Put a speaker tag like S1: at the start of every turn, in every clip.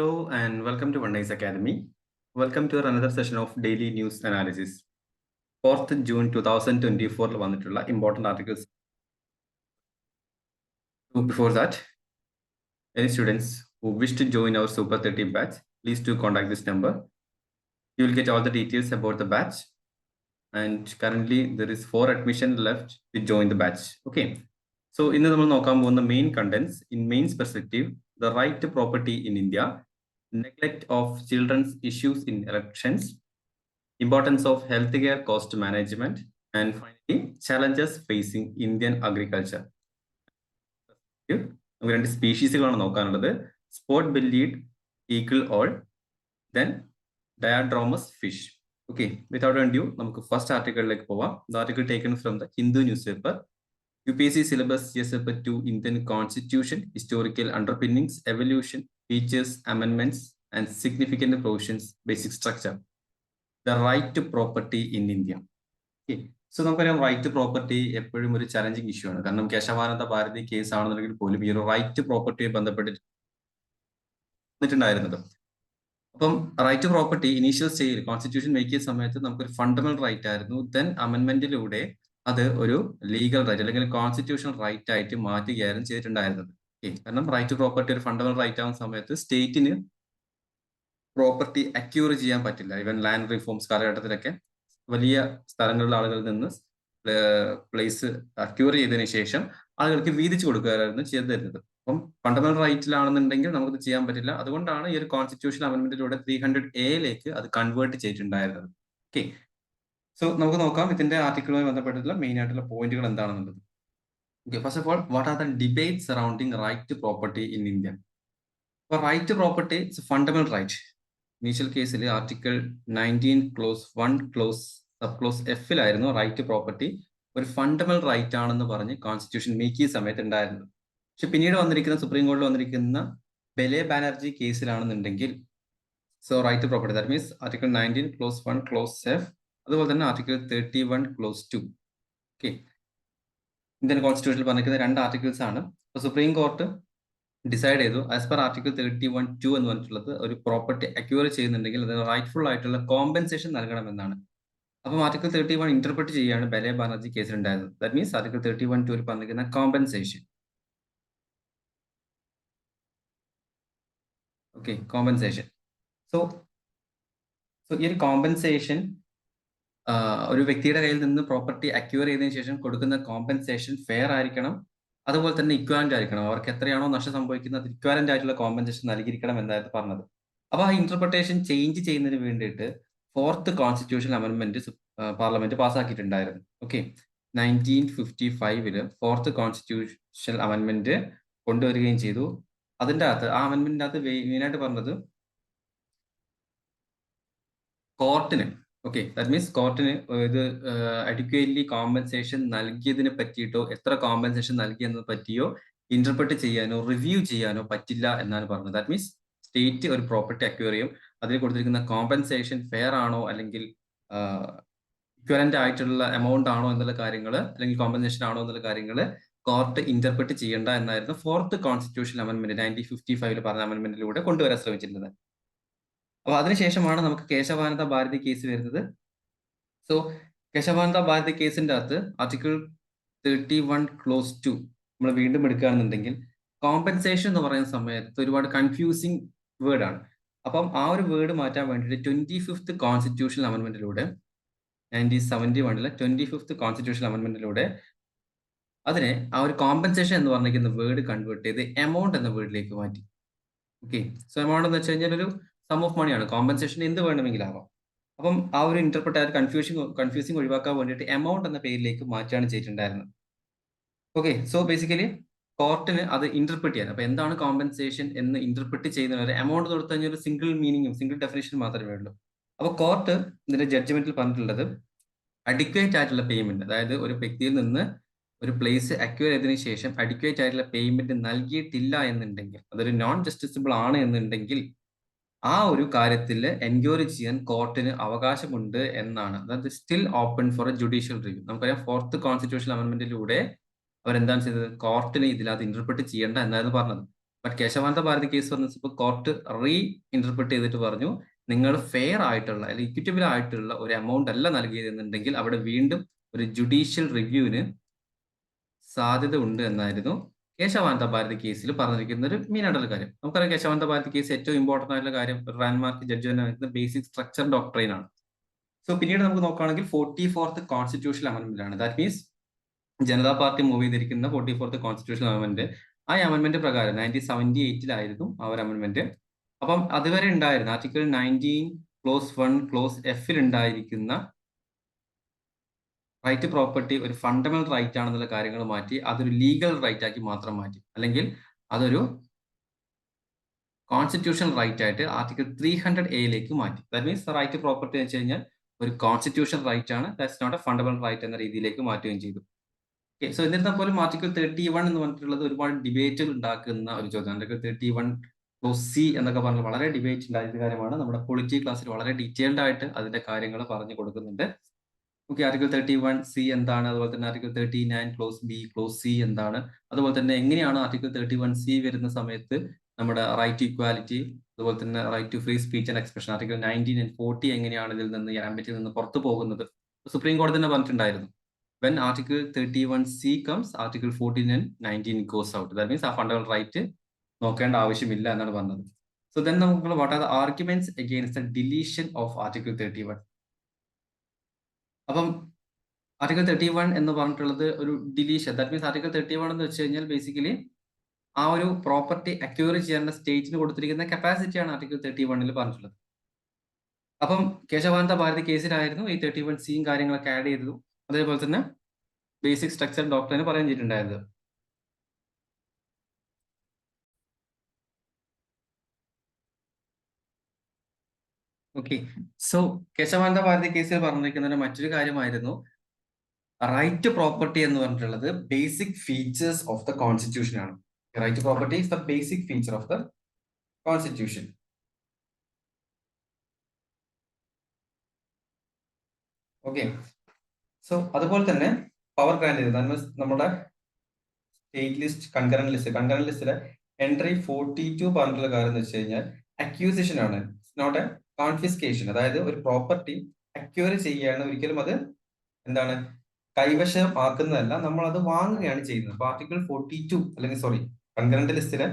S1: Hello and welcome to One Nice Academy. Welcome to another session of daily news analysis. 4th June 2024 വന്നിട്ടുള്ള important articles. Before that, any students who wish to join our Super 30 batch, please do contact this number. You will get all the details about the batch. And currently there is 4 admission left to join the batch. Okay. So ഇന്ന് നമ്മൾ നോക്കാൻ പോകുന്ന main contents in mains perspective, the right to property in India, neglect of children's issues in elections, importance of healthcare cost management, and finally challenges facing Indian agriculture. നമുക്ക് രണ്ട് സ്പീഷീസുകളാണ് നോക്കാനുള്ളത്. Spot bellied eagle owl, then diadromous fish. Okay, without undue നമുക്ക് first ആർട്ടിക്കിളിലേക്ക് പോവാം. The article taken from the Hindu newspaper. UPSC syllabus GS paper 2 Indian Constitution, historical underpinnings, evolution, features, amendments, and significant provisions, basic structure. The right to property in India. Okay. So നമുക്കറിയാം right to property എപ്പോഴും ഒരു challenging issue ആണ്. കാരണം Kesavananda Bharati case ആണെന്നുണ്ടെങ്കിൽ പോലും ഈ ഒരു right to പ്രോപ്പർട്ടിയെ ബന്ധപ്പെട്ടിട്ടുണ്ടായിരുന്നത്. അപ്പം റൈറ്റ് ടു പ്രോപ്പർട്ടി ഇനീഷ്യൽ സ്റ്റേജിൽ കോൺസ്റ്റിറ്റ്യൂഷൻ മേക്ക് ചെയ്ത സമയത്ത് നമുക്കൊരു ഫണ്ടമെന്റൽ റൈറ്റ് ആയിരുന്നു. ദെൻ അമെന്റ്മെന്റിലൂടെ അത് ഒരു ലീഗൽ റൈറ്റ് അല്ലെങ്കിൽ കോൺസ്റ്റിറ്റ്യൂഷണൽ റൈറ്റ് ആയിട്ട് മാറ്റുകയായിരുന്നു ചെയ്തിട്ടുണ്ടായിരുന്നത്. കാരണം റൈറ്റ് ടു പ്രോപ്പർട്ടി ഒരു ഫണ്ടമെന്റൽ റൈറ്റ് ആവുന്ന സമയത്ത് സ്റ്റേറ്റിന് പ്രോപ്പർട്ടി അക്യൂർ ചെയ്യാൻ പറ്റില്ല. ഈവൻ ലാൻഡ് റിഫോംസ് കാലഘട്ടത്തിലൊക്കെ വലിയ സ്ഥലങ്ങളിലെ ആളുകളിൽ നിന്ന് പ്ലേസ് അക്യൂർ ചെയ്തതിനു ശേഷം ആളുകൾക്ക് വീതിച്ചു കൊടുക്കുകയായിരുന്നു ചെയ്തിരുന്നത്. അപ്പം ഫണ്ടമെന്റൽ റൈറ്റിലാണെന്നുണ്ടെങ്കിൽ നമുക്കത് ചെയ്യാൻ പറ്റില്ല. അതുകൊണ്ടാണ് ഈ ഒരു കോൺസ്റ്റിറ്റ്യൂഷൻ അമെന്റ്മെന്റിലൂടെ 300A അത് കൺവേർട്ട് ചെയ്തിട്ടുണ്ടായിരുന്നത്. ഓക്കെ, സോ നമുക്ക് നോക്കാം ഇതിന്റെ ആർട്ടിക്കിളുമായി ബന്ധപ്പെട്ടിട്ടുള്ള മെയിൻ ആയിട്ടുള്ള പോയിന്റുകൾ എന്താണെന്നുള്ളത്. Okay, first of all, what are the debate surrounding right to property in India? അപ്പൊ right to property it's fundamental right. Initial കേസിൽ article 19 clause 1 clause sub clause എഫിലായിരുന്നു റൈറ്റ് ടു പ്രോപ്പർട്ടി ഒരു ഫണ്ടമെന്റൽ റൈറ്റ് ആണെന്ന് പറഞ്ഞ് constitution make ചെയ്യുന്ന സമയത്ത് ഉണ്ടായിരുന്നത്. പക്ഷെ പിന്നീട് വന്നിരിക്കുന്ന സുപ്രീം കോടതിയിൽ വന്നിരിക്കുന്ന ബെലെ ബാനർജി കേസിലാണെന്നുണ്ടെങ്കിൽ so right to property that means article 19 clause 1 clause F, അതുപോലെ തന്നെ ആർട്ടിക്കിൾ 31 ക്ലോസ് 2. ഓക്കെ, ഇന്ത്യൻ കോൺസ്റ്റിറ്റ്യൂഷനിൽ പറഞ്ഞിരിക്കുന്ന രണ്ട് ആർട്ടിക്കിൾസ് ആണ്. സുപ്രീം കോർട്ട് ഡിസൈഡ് ചെയ്തു ആസ് പെർ ആർട്ടിക്കിൾ 31(2) എന്ന് പറഞ്ഞിട്ടുള്ളത് ഒരു പ്രോപ്പർട്ടി അക്യൂർ ചെയ്യുന്നുണ്ടെങ്കിൽ അതിന് റൈറ്റ്ഫുൾ ആയിട്ടുള്ള കോമ്പൻസേഷൻ നൽകണമെന്നാണ്. അപ്പം ആർട്ടിക്കിൾ 31 ഇന്റർപ്രറ്റ് ചെയ്യാണ് ബെലെ ബാനർജി കേസിലുണ്ടായത്. ദാറ്റ് മീൻസ് ആർട്ടിക്കിൾ 31(2) പറഞ്ഞിരിക്കുന്ന കോമ്പൻസേഷൻ. Okay, compensation. സോ ഈ ഒരു കോമ്പൻസേഷൻ ഒരു വ്യക്തിയുടെ കയ്യിൽ നിന്ന് പ്രോപ്പർട്ടി അക്യൂർ ചെയ്തതിനു ശേഷം കൊടുക്കുന്ന കോമ്പൻസേഷൻ ഫെയർ ആയിരിക്കണം, അതുപോലെ തന്നെ ഇക്വാലന്റ് ആയിരിക്കണം. അവർക്ക് എത്രയാണോ നഷ്ടം സംഭവിക്കുന്നത് ഇക്വാലന്റ് ആയിട്ടുള്ള കോമ്പൻസേഷൻ നൽകിയിരിക്കണം എന്നായിരുന്നു പറഞ്ഞത്. അപ്പൊ ആ ഇന്റർപ്രിട്ടേഷൻ ചേഞ്ച് ചെയ്യുന്നതിന് വേണ്ടിയിട്ട് 4th കോൺസ്റ്റിറ്റ്യൂഷൻ അമെന്റ്മെന്റ് പാർലമെന്റ് പാസ്സാക്കിയിട്ടുണ്ടായിരുന്നു. ഓക്കെ, 1955 4th കോൺസ്റ്റിറ്റ്യൂഷൻ അമെന്റ്മെന്റ് കൊണ്ടുവരികയും ചെയ്തു. അതിന്റെ അകത്ത് ആ അമെന്റ്മെന്റിന്റെ അകത്ത് മെയിനായിട്ട് പറഞ്ഞത് കോർട്ടിന്, ഓക്കെ, ദാറ്റ് മീൻസ് കോർട്ടിന് ഇത് അഡിക്വേറ്റ്ലി കോമ്പൻസേഷൻ നൽകിയതിനെ പറ്റിയിട്ടോ എത്ര കോമ്പൻസേഷൻ നൽകിയെന്നതിനെ പറ്റിയോ ഇന്റർപ്രറ്റ് ചെയ്യാനോ റിവ്യൂ ചെയ്യാനോ പറ്റില്ല എന്നാണ് പറഞ്ഞത്. ദാറ്റ് മീൻസ് സ്റ്റേറ്റ് ഒരു പ്രോപ്പർട്ടി അക്വയർ ചെയ്യും, അതിൽ കൊടുത്തിരിക്കുന്ന കോമ്പൻസേഷൻ ഫെയർ ആണോ അല്ലെങ്കിൽ ഇക്വലന്റ് ആയിട്ടുള്ള എമൗണ്ട് ആണോ എന്നുള്ള കാര്യങ്ങൾ അല്ലെങ്കിൽ കോമ്പൻസേഷൻ ആണോ എന്നുള്ള കാര്യങ്ങൾ കോർട്ട് ഇന്റർപ്രറ്റ് ചെയ്യേണ്ട എന്നായിരുന്നു 4th കോൺസ്റ്റിറ്റ്യൂഷൻ അമെന്റ്മെന്റ് 1955 പറഞ്ഞ അമെന്റ്മെന്റിലൂടെ കൊണ്ടുവരാൻ ശ്രമിച്ചിരുന്നത്. അപ്പൊ അതിനുശേഷമാണ് നമുക്ക് കേശവാനന്ദ ഭാരതി കേസ് വരുന്നത്. സോ കേശവാനന്ദ ഭാരതി കേസിന്റെ അകത്ത് ആർട്ടിക്കിൾ 31 ക്ലോസ് 2 നമ്മൾ വീണ്ടും എടുക്കുകയാണെന്നുണ്ടെങ്കിൽ കോമ്പൻസേഷൻ എന്ന് പറയുന്ന സമയത്ത് ഒരുപാട് കൺഫ്യൂസിങ് വേർഡ് ആണ്. അപ്പം ആ ഒരു വേർഡ് മാറ്റാൻ വേണ്ടിയിട്ട് 25th കോൺസ്റ്റിറ്റ്യൂഷൻ അമെന്റ്മെന്റിലൂടെ 1971 25th കോൺസ്റ്റിറ്റ്യൂഷൻ അമെന്റ്മെന്റിലൂടെ അതിനെ ആ ഒരു കോമ്പൻസേഷൻ എന്ന് പറഞ്ഞിരിക്കുന്ന വേർഡ് കൺവേർട്ട് ചെയ്ത് എമൗണ്ട് എന്ന വേർഡിലേക്ക് മാറ്റി. ഓക്കെ, സോ എമൗണ്ട് എന്ന് വെച്ച് കഴിഞ്ഞാൽ ഒരു സം ഓഫ് മണിയാണ്. കോമ്പൻസേഷൻ എന്ത് വേണമെങ്കിലും ആവാം. അപ്പം ആ ഒരു ഇന്റർപ്രറ്റ് കൺഫ്യൂസിങ് ഒഴിവാക്കാൻ വേണ്ടിയിട്ട് എമൗണ്ട് എന്ന പേരിലേക്ക് മാറ്റുകയാണ് ചെയ്തിട്ടുണ്ടായിരുന്നത്. ഓക്കെ, സോ ബേസിക്കലി കോർട്ടിന് അത് ഇന്റർപ്രറ്റ് ചെയ്യാൻ, അപ്പൊ എന്താണ് കോമ്പൻസേഷൻ എന്ന് ഇന്റർപ്രറ്റ് ചെയ്യുന്നവരെ എമൗണ്ട് കൊടുത്തു കഴിഞ്ഞാൽ ഒരു സിംഗിൾ മീനിങ്ങും സിംഗിൾ ഡെഫിനേഷനും മാത്രമേ ഉള്ളൂ. അപ്പൊ കോർട്ട് ഇതിന്റെ ജഡ്ജ്മെന്റിൽ പറഞ്ഞിട്ടുള്ളത് അഡിക്വേറ്റ് ആയിട്ടുള്ള പേയ്മെന്റ്, അതായത് ഒരു വ്യക്തിയിൽ നിന്ന് ഒരു പ്ലേസ് അക്വയർ ചെയ്തതിനു ശേഷം അഡിക്വേറ്റ് ആയിട്ടുള്ള പേയ്മെന്റ് നൽകിയിട്ടില്ല എന്നുണ്ടെങ്കിൽ, അതൊരു നോൺ ജസ്റ്റിസബിൾ ആണ് എന്നുണ്ടെങ്കിൽ ആ ഒരു കാര്യത്തിൽ എൻക്വയറി ചെയ്യാൻ കോർട്ടിന് അവകാശമുണ്ട് എന്നാണ്. അതായത് still open four A judicial review. നമുക്കറിയാം 4th കോൺസ്റ്റിറ്റ്യൂഷൻ അമെന്റ്മെന്റിലൂടെ അവരെന്താണ് ചെയ്തത്, കോർട്ടിന് ഇതിനകത്ത് ഇന്റർപ്രറ്റ് ചെയ്യേണ്ട എന്നായിരുന്നു പറഞ്ഞത്. ബട്ട് കേശവാനന്ദ ഭാരതി കേസ് പറഞ്ഞപ്പോൾ കോർട്ട് റീ ഇന്റർപ്രിറ്റ് ചെയ്തിട്ട് പറഞ്ഞു, നിങ്ങൾ ഫെയർ ആയിട്ടുള്ള അല്ലെങ്കിൽ ഇക്വിറ്റബിൾ ആയിട്ടുള്ള ഒരു എമൗണ്ട് അല്ല നൽകിയതെന്നുണ്ടെങ്കിൽ അവിടെ വീണ്ടും ഒരു ജുഡീഷ്യൽ റിവ്യൂവിന് സാധ്യത ഉണ്ട് എന്നായിരുന്നു കേശവാനന്ദ ഭാരതി കേസിൽ പറഞ്ഞിരിക്കുന്ന ഒരു മെയിനായിട്ടുള്ള കാര്യം. നമുക്കറിയാം കേശവാനന്ദ ഭാരതി കേസ് ഏറ്റവും ഇമ്പോർട്ടന്റ് ആയിട്ടുള്ള കാര്യം റാൻഡ്മാർക്ക് ജഡ്ജ്മെന്റ് ബേസിക് സ്ട്രക്ചർ ഡോക്ട്രൈൻ ആണ്. സോ പിന്നീട് നമുക്ക് നോക്കുകയാണെങ്കിൽ 44th കോൺസ്റ്റിറ്റ്യൂഷണൽ അമെന്റ്മെന്റ് ആണ്. That means Janata party move ചെയ്തിരിക്കുന്ന 44th കോൺസ്റ്റിറ്റ്യൂഷണൽ അമെന്റ്മെന്റ്. ആ അമെന്റ്മെന്റ് പ്രകാരം 1978 ആ ഒരു അമെന്റ്മെന്റ്. അപ്പം അതുവരെ ഉണ്ടായിരുന്ന ആർട്ടിക്കിൾ 19 ക്ലോസ് 1 ക്ലോസ് എഫിൽ ഉണ്ടായിരിക്കുന്ന റൈറ്റ് ടു പ്രോപ്പർട്ടി ഒരു ഫണ്ടമെന്റൽ റൈറ്റ് ആണെന്നുള്ള കാര്യങ്ങൾ മാറ്റി അതൊരു ലീഗൽ റൈറ്റ് ആക്കി മാത്രം മാറ്റി, അല്ലെങ്കിൽ അതൊരു കോൺസ്റ്റിറ്റ്യൂഷണൽ റൈറ്റ് ആയിട്ട് ആർട്ടിക്കിൾ 300A മാറ്റി. That means right to property എന്ന് വെച്ച് കഴിഞ്ഞാൽ ഒരു കോൺസ്റ്റിറ്റ്യൂഷണൽ റൈറ്റ് ആണ്, that's not a fundamental right എന്ന രീതിയിലേക്ക് മാറ്റുകയും ചെയ്തു. സോ എന്നിരുന്നാൽ പോലും ആർട്ടിക്കിൾ 31 എന്ന് പറഞ്ഞിട്ടുള്ളത് ഒരുപാട് ഡിബേറ്റുകൾ ഉണ്ടാക്കുന്ന ഒരു ചോദ്യം. ആർട്ടിക്കിൾ 31 ക്ലോസ് സി എന്നൊക്കെ പറഞ്ഞാൽ വളരെ ഡിബേറ്റ് ഉണ്ടായിരുന്ന കാര്യമാണ്. നമ്മുടെ പൊളിറ്റി ക്ലാസ്സിൽ വളരെ ഡീറ്റെയിൽഡ് ആയിട്ട് അതിന്റെ കാര്യങ്ങൾ പറഞ്ഞു കൊടുക്കുന്നുണ്ട്. ഓക്കെ, ആർട്ടിക്കിൾ 31C എന്താണ്, അതുപോലെ തന്നെ article 39 close B close C എന്താണ്, അതുപോലെ തന്നെ എങ്ങനെയാണ് ആർട്ടിക്കിൾ 31C വരുന്ന സമയത്ത് നമ്മുടെ റൈറ്റ് ടു ഇക്വാലിറ്റി, അതുപോലെ തന്നെ right to free speech and expression, article 19 and 40 എങ്ങനെയാണ് ഇതിൽ നിന്ന് ഈ ആംബിറ്റിൽ നിന്ന് പുറത്തു പോകുന്നത്. സുപ്രീം കോടതി തന്നെ പറഞ്ഞിട്ടുണ്ടായിരുന്നു, when article 31C comes, article 14 and 19 goes out. That means ആ ഫണ്ടമെന്റൽ റൈറ്റ് നോക്കേണ്ട ആവശ്യമില്ല എന്നാണ് പറഞ്ഞത്. സോ ദെൻ നമുക്ക് what are the arguments against the deletion of article 31. അപ്പം ആർട്ടിക്കിൾ 31 എന്ന് പറഞ്ഞിട്ടുള്ളത് ഒരു ഡിലീഷൻ. ദാറ്റ് മീൻസ് ആർട്ടിക്കിൾ 31 എന്ന് വെച്ച് കഴിഞ്ഞാൽ ബേസിക്കലി ആ ഒരു പ്രോപ്പർട്ടി അക്വയർ ചെയ്യാനുള്ള സ്റ്റേറ്റിന് കൊടുത്തിരിക്കുന്ന കപ്പാസിറ്റിയാണ് ആർട്ടിക്കിൾ 31 പറഞ്ഞിട്ടുള്ളത്. അപ്പം കേശവാനന്ദ ഭാരതി കേസിലായിരുന്നു ഈ 31C കാര്യങ്ങളൊക്കെ ആഡ് ചെയ്തതും അതേപോലെ തന്നെ ബേസിക് സ്ട്രക്ചർ ഡോക്ടറിന് പറയാൻ ചെയ്തിട്ടുണ്ടായത്. ഓക്കെ, സോ കേശവാനന്ദ ഭാരതി കേസിൽ പറഞ്ഞിരിക്കുന്ന മറ്റൊരു കാര്യമായിരുന്നു റൈറ്റ് ടു പ്രോപ്പർട്ടി എന്ന് പറഞ്ഞിട്ടുള്ളത് basic features of the constitution ആണ്. Right to property is the basic feature of the constitution. Okay, so അതുപോലെ തന്നെ പവർ ഗ്രാന്റ് ചെയ്തത് നമ്മുടെ സ്റ്റേറ്റ് ലിസ്റ്റ് കൺകറന്റ് ലിസ്റ്റിലെ എൻട്രി 42 പറഞ്ഞിട്ടുള്ള കാര്യം എന്ന് വെച്ച് കഴിഞ്ഞാൽ അക്യൂസിഷൻ ആണ്, നോട്ട് എ കോൺഫിസ്കേഷൻ. അതായത് ഒരു പ്രോപ്പർട്ടി അക്വയർ ചെയ്യുകയാണ്, ഒരിക്കലും അത് എന്താണ് കൈവശമാക്കുന്നതല്ല, നമ്മൾ അത് വാങ്ങുകയാണ് ചെയ്യുന്നത്. അപ്പൊ ആർട്ടിക്കിൾ 42 അല്ലെങ്കിൽ സോറി കൺകറന്റ് ലിസ്റ്റിലെ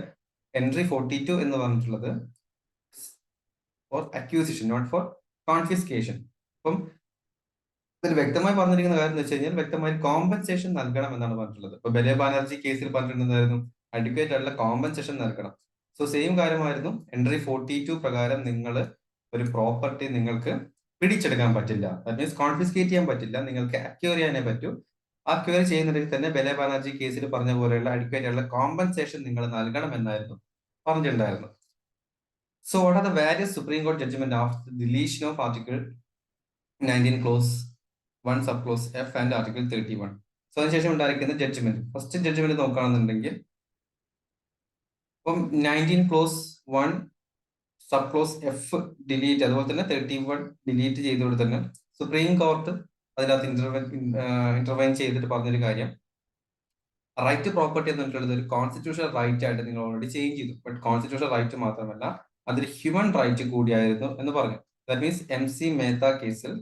S1: എൻട്രി 42 എന്ന് പറഞ്ഞിട്ടുള്ളത് for acquisition, not for confiscation. അപ്പം ഇതിൽ വ്യക്തമായി പറഞ്ഞിരിക്കുന്ന കാര്യം എന്ന് വെച്ച് കഴിഞ്ഞാൽ വ്യക്തമായി കോമ്പൻസേഷൻ നൽകണം എന്നാണ് പറഞ്ഞിട്ടുള്ളത്. ഇപ്പൊ ബലെ ബാനർജി കേസിൽ പറഞ്ഞിട്ടുണ്ടായിരുന്നു അഡ്വക്കേറ്റ് ആയിട്ടുള്ള കോമ്പൻസേഷൻ നൽകണം. സോ സെയിം കാര്യമായിരുന്നു എൻട്രി 42 പ്രകാരം നിങ്ങൾ ഒരു പ്രോപ്പർട്ടി നിങ്ങൾക്ക് പിടിച്ചെടുക്കാൻ പറ്റില്ല, ദാറ്റ് മീൻസ് കോൺഫിസ്കേറ്റ് ചെയ്യാൻ പറ്റില്ല, നിങ്ങൾക്ക് അക്വയർ ചെയ്യാനേ പറ്റൂ. അക്വയർ ചെയ്യുന്നതിൽ തന്നെ ബലെ ബാനർജി കേസിൽ പറഞ്ഞ പോലെയുള്ള അഡ്വക്കേറ്റ് ആയിട്ടുള്ള കോമ്പൻസേഷൻ നിങ്ങൾ നൽകണം എന്നായിരുന്നു പറഞ്ഞിട്ടുണ്ടായിരുന്നു. So what are the various supreme കോടതി judgement of deletion of article 19 clause 1 sub clause F and article 31. So അതിനുശേഷം ഉണ്ടായിരിക്കുന്ന ജഡ്ജ്മെന്റ്, ഫസ്റ്റ് ജഡ്ജ്മെന്റ് നോക്കുകയാണെന്നുണ്ടെങ്കിൽ ഇപ്പം 19 clause 1 sub clause F delete, അതുപോലെ തന്നെ 31 ഡിലീറ്റ് ചെയ്തുകൊണ്ട് തന്നെ സുപ്രീം കോർട്ട് അതിനകത്ത് ഇന്റർവെൻ ചെയ്തിട്ട് പറഞ്ഞൊരു കാര്യം, റൈറ്റ് ടു പ്രോപ്പർട്ടി എന്ന് പറഞ്ഞിട്ടുള്ളത് ഒരു കോൺസ്റ്റിറ്റ്യൂഷണൽ റൈറ്റ് ആയിട്ട് നിങ്ങൾ ഓൾറെഡി ചേഞ്ച് ചെയ്തു. ബട്ട് കോൺസ്റ്റിറ്റ്യൂഷണൽ റൈറ്റ് മാത്രമല്ല അതൊരു ഹ്യൂമൻ റൈറ്റ് കൂടിയായിരുന്നു എന്ന് പറഞ്ഞു. ദാറ്റ് മീൻസ് MC മേത്ത കേസിൽ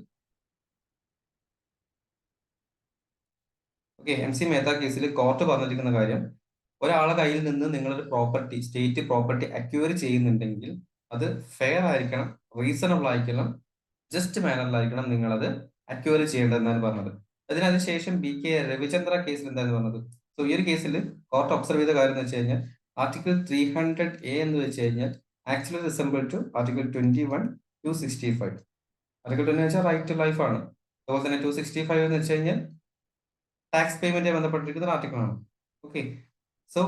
S1: MC മേത്ത കേസിൽ കോർട്ട് പറഞ്ഞിരിക്കുന്ന കാര്യം, ഒരാളെ കയ്യിൽ നിന്ന് നിങ്ങളൊരു പ്രോപ്പർട്ടി സ്റ്റേറ്റ് പ്രോപ്പർട്ടി അക്വയർ ചെയ്യുന്നുണ്ടെങ്കിൽ അത് ഫെയർ ആയിരിക്കണം, റീസണബിൾ ആയിരിക്കണം, ജസ്റ്റ് മാനറിലായിരിക്കണം നിങ്ങളത് അക്വയർ ചെയ്യേണ്ടതെന്നാണ് പറഞ്ഞത്. അതിനുശേഷം BK രവിചന്ദ്ര കേസിൽ എന്താണെന്ന് പറഞ്ഞത്. സോ ഈ ഒരു കേസിൽ കോർട്ട് ഒബ്സർവ് ചെയ്ത കാര്യം എന്ന് വെച്ച് കഴിഞ്ഞാൽ ആർട്ടിക്കിൾ 300A എന്ന് വെച്ച് കഴിഞ്ഞാൽ actually resemble to article 21-265. Article 20 വെച്ചാൽ റൈറ്റ് ടു ലൈഫ് ആണ്. അതുപോലെ തന്നെ 265 എന്ന് വെച്ച് കഴിഞ്ഞാൽ ടാക്സ് പേയ്മെന്റ് ബന്ധപ്പെട്ടിരിക്കുന്ന ആർട്ടിക്കിൾ ആണ്. ഓക്കെ, സോ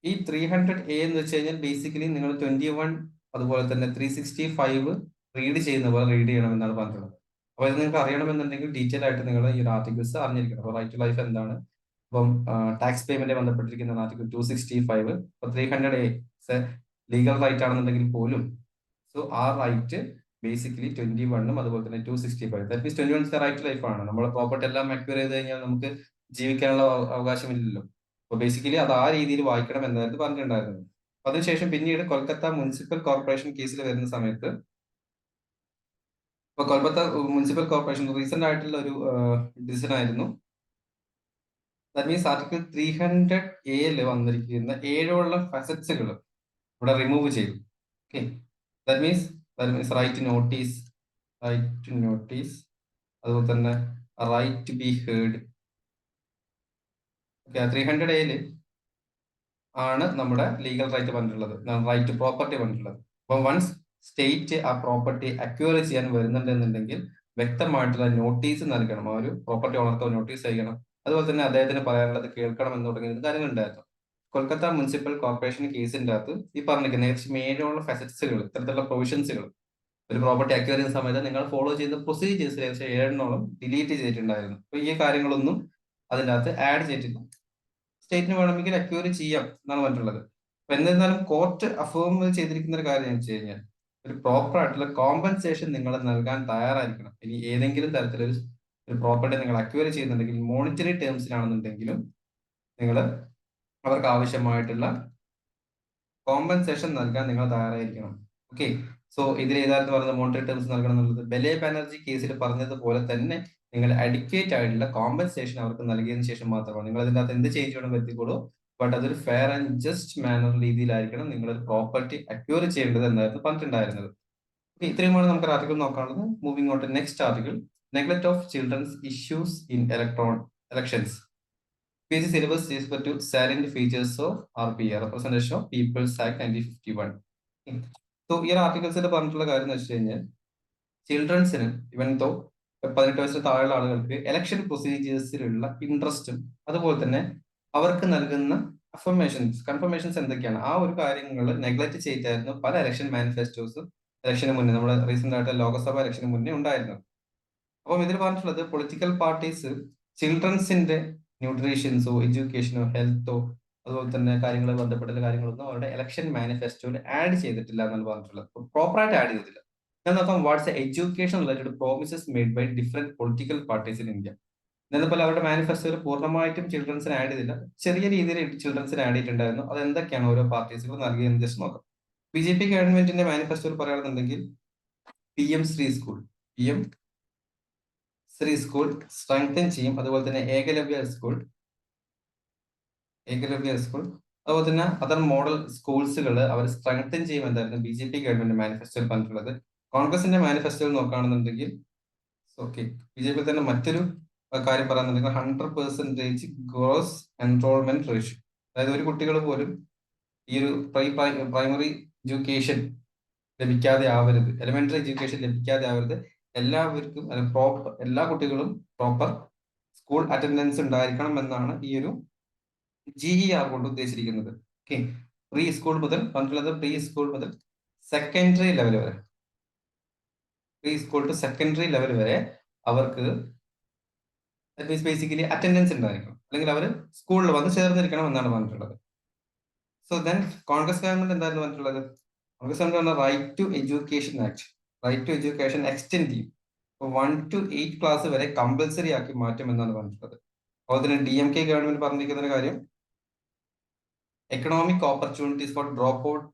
S1: ഈ 300A എന്ന് വെച്ച് കഴിഞ്ഞാൽ ബേസിക്കലി നിങ്ങൾ 21 അതുപോലെ തന്നെ 365 റീഡ് ചെയ്യുന്ന പോലെ റീഡ് ചെയ്യണം എന്നാണ് പറഞ്ഞിട്ടുള്ളത്. അപ്പൊ ഇത് നിങ്ങൾക്ക് അറിയണമെന്നുണ്ടെങ്കിൽ ഡീറ്റെയിൽ ആയിട്ട് നിങ്ങൾ ഈ ഒരു ആർട്ടിക്കിൾസ് അറിഞ്ഞിരിക്കണം. അപ്പൊ റൈറ്റ് ടു ലൈഫ് എന്താണ്, അപ്പം ടാക്സ് പേയ്മെന്റ് ബന്ധപ്പെട്ടിരിക്കുന്ന ആർട്ടിക്കിൾ 265, 300A ലീഗൽ റൈറ്റ് ആണെന്നുണ്ടെങ്കിൽ പോലും സോ ആ റൈറ്റ് ബേസിക്കലി 21 അതുപോലെ തന്നെ 265, that means 21 right to life ആണ്. നമ്മുടെ പ്രോപ്പർട്ടി എല്ലാം അക്വയർ ചെയ്ത് കഴിഞ്ഞാൽ നമുക്ക് ജീവിക്കാനുള്ള അവകാശമില്ലല്ലോ. അപ്പൊ ബേസിക്കലി അത് ആ രീതിയിൽ വായിക്കണം എന്നായിരുന്നു പറഞ്ഞിട്ടുണ്ടായിരുന്നത്. അതിനുശേഷം പിന്നീട് കൊൽക്കത്ത മുനിസിപ്പൽ കോർപ്പറേഷൻ കേസിൽ വരുന്ന സമയത്ത്, ഇപ്പൊ കൊൽക്കത്ത മുനിസിപ്പൽ കോർപ്പറേഷൻ റീസെന്റ് ആയിട്ടുള്ള ഒരു ഡിസിഷൻ ആയിരുന്നു. ദാറ്റ് മീൻസ് ആർട്ടിക്കിൾ 300A വന്നിരിക്കുന്ന 7ഓളം ഫസറ്റ്സുകൾ ഇവിടെ റിമൂവ് ചെയ്തു. Okay, that means right to notice, അതുപോലെ തന്നെ right to be heard. Okay, 300A ആണ് നമ്മുടെ ലീഗൽ റൈറ്റ് പറഞ്ഞിട്ടുള്ളത്, റൈറ്റ് ടു പ്രോപ്പർട്ടി പറഞ്ഞിട്ടുള്ളത്. അപ്പൊ വൺസ് സ്റ്റേറ്റ് ആ പ്രോപ്പർട്ടി അക്വയർ ചെയ്യാൻ വരുന്നുണ്ടെന്നുണ്ടെങ്കിൽ വ്യക്തമായിട്ടുള്ള നോട്ടീസ് നൽകണം, ആ ഒരു പ്രോപ്പർട്ടി ഓണർക്ക് നോട്ടീസ് ചെയ്യണം. അതുപോലെ തന്നെ അദ്ദേഹത്തിന് പറയാനുള്ളത് കേൾക്കണം എന്ന് തുടങ്ങിയ കാര്യങ്ങളുണ്ടായിരുന്നു. കൊൽക്കത്ത മുനിസിപ്പൽ കോർപ്പറേഷൻ കേസിന്റെ അകത്ത് ഈ പറഞ്ഞിരിക്കുന്ന ഏകദേശം 7ഓളം ഫെസറ്റ്സുകൾ, ഇത്തരത്തിലുള്ള പ്രൊവിഷൻസുകൾ ഒരു പ്രോപ്പർട്ടി അക്വയർ ചെയ്യുന്ന സമയത്ത് നിങ്ങൾ ഫോളോ ചെയ്ത പ്രൊസീജിയേഴ്സ് ഏകദേശം 7ഓളം ഡിലീറ്റ് ചെയ്തിട്ടുണ്ടായിരുന്നു. അപ്പൊ ഈ കാര്യങ്ങളൊന്നും അതിൻ്റെ അകത്ത് ആഡ് ചെയ്തിട്ടില്ല. സ്റ്റേറ്റിന് വേണമെങ്കിൽ അക്വയർ ചെയ്യാം എന്നാണ് പറഞ്ഞിട്ടുള്ളത്. അപ്പൊ എന്നിരുന്നാലും കോർട്ട് അഫേം ചെയ്തിരിക്കുന്ന ഒരു കാര്യം എന്ന് വെച്ച് കഴിഞ്ഞാൽ ഒരു പ്രോപ്പർ ആയിട്ടുള്ള കോമ്പൻസേഷൻ നിങ്ങൾ നൽകാൻ തയ്യാറായിരിക്കണം. ഇനി ഏതെങ്കിലും തരത്തിലൊരു ഒരു പ്രോപ്പർട്ടി നിങ്ങൾ അക്വയർ ചെയ്യുന്നുണ്ടെങ്കിൽ മോണിറ്ററി ടേംസിലാണെന്നുണ്ടെങ്കിലും നിങ്ങൾ അവർക്ക് ആവശ്യമായിട്ടുള്ള കോമ്പൻസേഷൻ നൽകാൻ നിങ്ങൾ തയ്യാറായിരിക്കണം. ഓക്കെ, സോ ഇതിൽ ഏതായിരുന്നു പറയുന്നത് മോണിറ്ററി ടേംസ് നൽകണം എന്നുള്ളത്. ബെലെ ബാനർജി കേസിൽ പറഞ്ഞതുപോലെ തന്നെ നിങ്ങൾ അഡിക്വേറ്റ് ആയിട്ടുള്ള കോമ്പൻസേഷൻ അവർക്ക് നൽകിയതിനു ശേഷം മാത്രമാണ് നിങ്ങൾ അതിൻ്റെ അകത്ത് എന്ത് ചേഞ്ച് വേണം വരുത്തിക്കോളൂ, ബട്ട് അതൊരു ഫെയർ ആൻഡ് ജസ്റ്റ് മാനർ രീതിയിലായിരിക്കണം നിങ്ങൾ ഒരു പ്രോപ്പർട്ടി അക്വയർ ചെയ്യേണ്ടത് എന്നായിരുന്നു പറഞ്ഞിട്ടുണ്ടായിരുന്നത്. ഓക്കെ, ഇത്രയുമാണ് നമുക്ക് ആർട്ടിക്കിൾ നോക്കാനുള്ളത്. Moving on to next article, neglect of children's issues in elections. PG syllabus is equal to salient features of RPA, Representation of People's Act 1951. So ഈ ഒരു ആർട്ടിക്കിൾസിൽ പറഞ്ഞിട്ടുള്ള കാര്യം എന്ന് വെച്ച് കഴിഞ്ഞാൽ ചിൽഡ്രൻസിന് ഇവൻ തോ 18 വയസ്സിന് താഴെയുള്ള ആളുകൾക്ക് ഇലക്ഷൻ പ്രൊസീജിയേഴ്സിലുള്ള ഇൻട്രസ്റ്റും അതുപോലെ തന്നെ അവർക്ക് നൽകുന്ന കൺഫർമേഷൻസ് എന്തൊക്കെയാണ് ആ ഒരു കാര്യങ്ങൾ നെഗ്ലക്ട് ചെയ്തായിരുന്നു പല ഇലക്ഷൻ മാനിഫെസ്റ്റോസും ഇലക്ഷന് മുന്നേ, നമ്മുടെ റീസെന്റ് ആയിട്ട് ലോക്സഭ ഇലക്ഷന് മുന്നേ ഉണ്ടായിരുന്നത്. അപ്പം ഇതിൽ പറഞ്ഞിട്ടുള്ളത് പൊളിറ്റിക്കൽ പാർട്ടീസ് ചിൽഡ്രൻസിന്റെ ന്യൂട്രീഷൻസോ എഡ്യൂക്കേഷനോ ഹെൽത്തോ അതുപോലെ തന്നെ കാര്യങ്ങൾ ബന്ധപ്പെട്ട കാര്യങ്ങളൊന്നും അവരുടെ ഇലക്ഷൻ മാനിഫെസ്റ്റോയിൽ ആഡ് ചെയ്തിട്ടില്ല എന്നാണ് പറഞ്ഞിട്ടുള്ളത്. പ്രോപ്പറായിട്ട് ആഡ് ചെയ്തിട്ടില്ല. ഞാൻ നോക്കാം what's education related promises made by different political parties in India. എന്നതുപോലെ അവരുടെ മാനിഫെസ്റ്റോയിൽ പൂർണ്ണമായിട്ടും ചിൽഡ്രൻസിന് ആഡ് ചെയ്തില്ല, ചെറിയ രീതിയിൽ ചിൽഡ്രൻസിന് ആഡ് ചെയ്തിട്ടുണ്ടായിരുന്നു. അത് എന്തൊക്കെയാണ് ഓരോ പാർട്ടീസുകൾ നൽകിയെന്ന് ജസ്റ്റ് നോക്കാം. BJP ഗവൺമെന്റിന്റെ മാനിഫെസ്റ്റോയിൽ പറയുകയാണെന്നുണ്ടെങ്കിൽ PM Shri school, PM Shri school strengthen ചെയ്യും. അതുപോലെ തന്നെ ഏകലവ്യ സ്കൂൾ, അതുപോലെ തന്നെ അതർ മോഡൽ സ്കൂൾസുകൾ അവർ സ്ട്രെങ്തൻ ചെയ്യും എന്തായിരുന്നു BJP ഗവൺമെന്റ് മാനിഫെസ്റ്റോയിൽ പറഞ്ഞിട്ടുള്ളത്. കോൺഗ്രസിന്റെ മാനിഫെസ്റ്റോയിൽ നോക്കുകയാണെന്നുണ്ടെങ്കിൽ ഓക്കെ, BJP തന്നെ മറ്റൊരു കാര്യം പറയാന്നുണ്ടെങ്കിൽ 100% ഗ്രോസ് എൻറോൾമെന്റ് റേഷ്യോ, അതായത് ഒരു കുട്ടികൾ പോലും ഈ ഒരു പ്രൈമറി എഡ്യൂക്കേഷൻ ലഭിക്കാതെ ആവരുത്, എലിമെന്ററി എഡ്യൂക്കേഷൻ ലഭിക്കാതെ ആവരുത്, എല്ലാവർക്കും എല്ലാ കുട്ടികളും പ്രോപ്പർ സ്കൂൾ അറ്റൻഡൻസ് ഉണ്ടായിരിക്കണം എന്നാണ് ഈ ഒരു GER കൊണ്ട് ഉദ്ദേശിച്ചിരിക്കുന്നത്. ഓക്കെ, പ്രീ സ്കൂൾ മുതൽ പറഞ്ഞിട്ടുള്ളത് പ്രീ സ്കൂൾ മുതൽ സെക്കൻഡറി ലെവൽ വരെ, preschool to secondary level വരെ അവർക്ക് ബേസിക്കലി അറ്റൻഡൻസ് ഉണ്ടായിരിക്കണം, അല്ലെങ്കിൽ അവർ സ്കൂളിൽ വന്ന് ചേർന്നിരിക്കണം എന്നാണ് പറഞ്ഞിട്ടുള്ളത്. സോ ദെൻ കോൺഗ്രസ് ഗവൺമെന്റ് എന്തായിരുന്നു പറഞ്ഞിട്ടുള്ളത്? Congress government right to education act, right to education extend ചെയ്യും. 1 to 8 ക്ലാസ് വരെ കമ്പൽസറി ആക്കി മാറ്റും എന്നാണ് പറഞ്ഞിട്ടുള്ളത്. അതുപോലെ തന്നെ DMK ഗവൺമെന്റ് പറഞ്ഞിരിക്കുന്ന ഒരു കാര്യം economic opportunities for drop out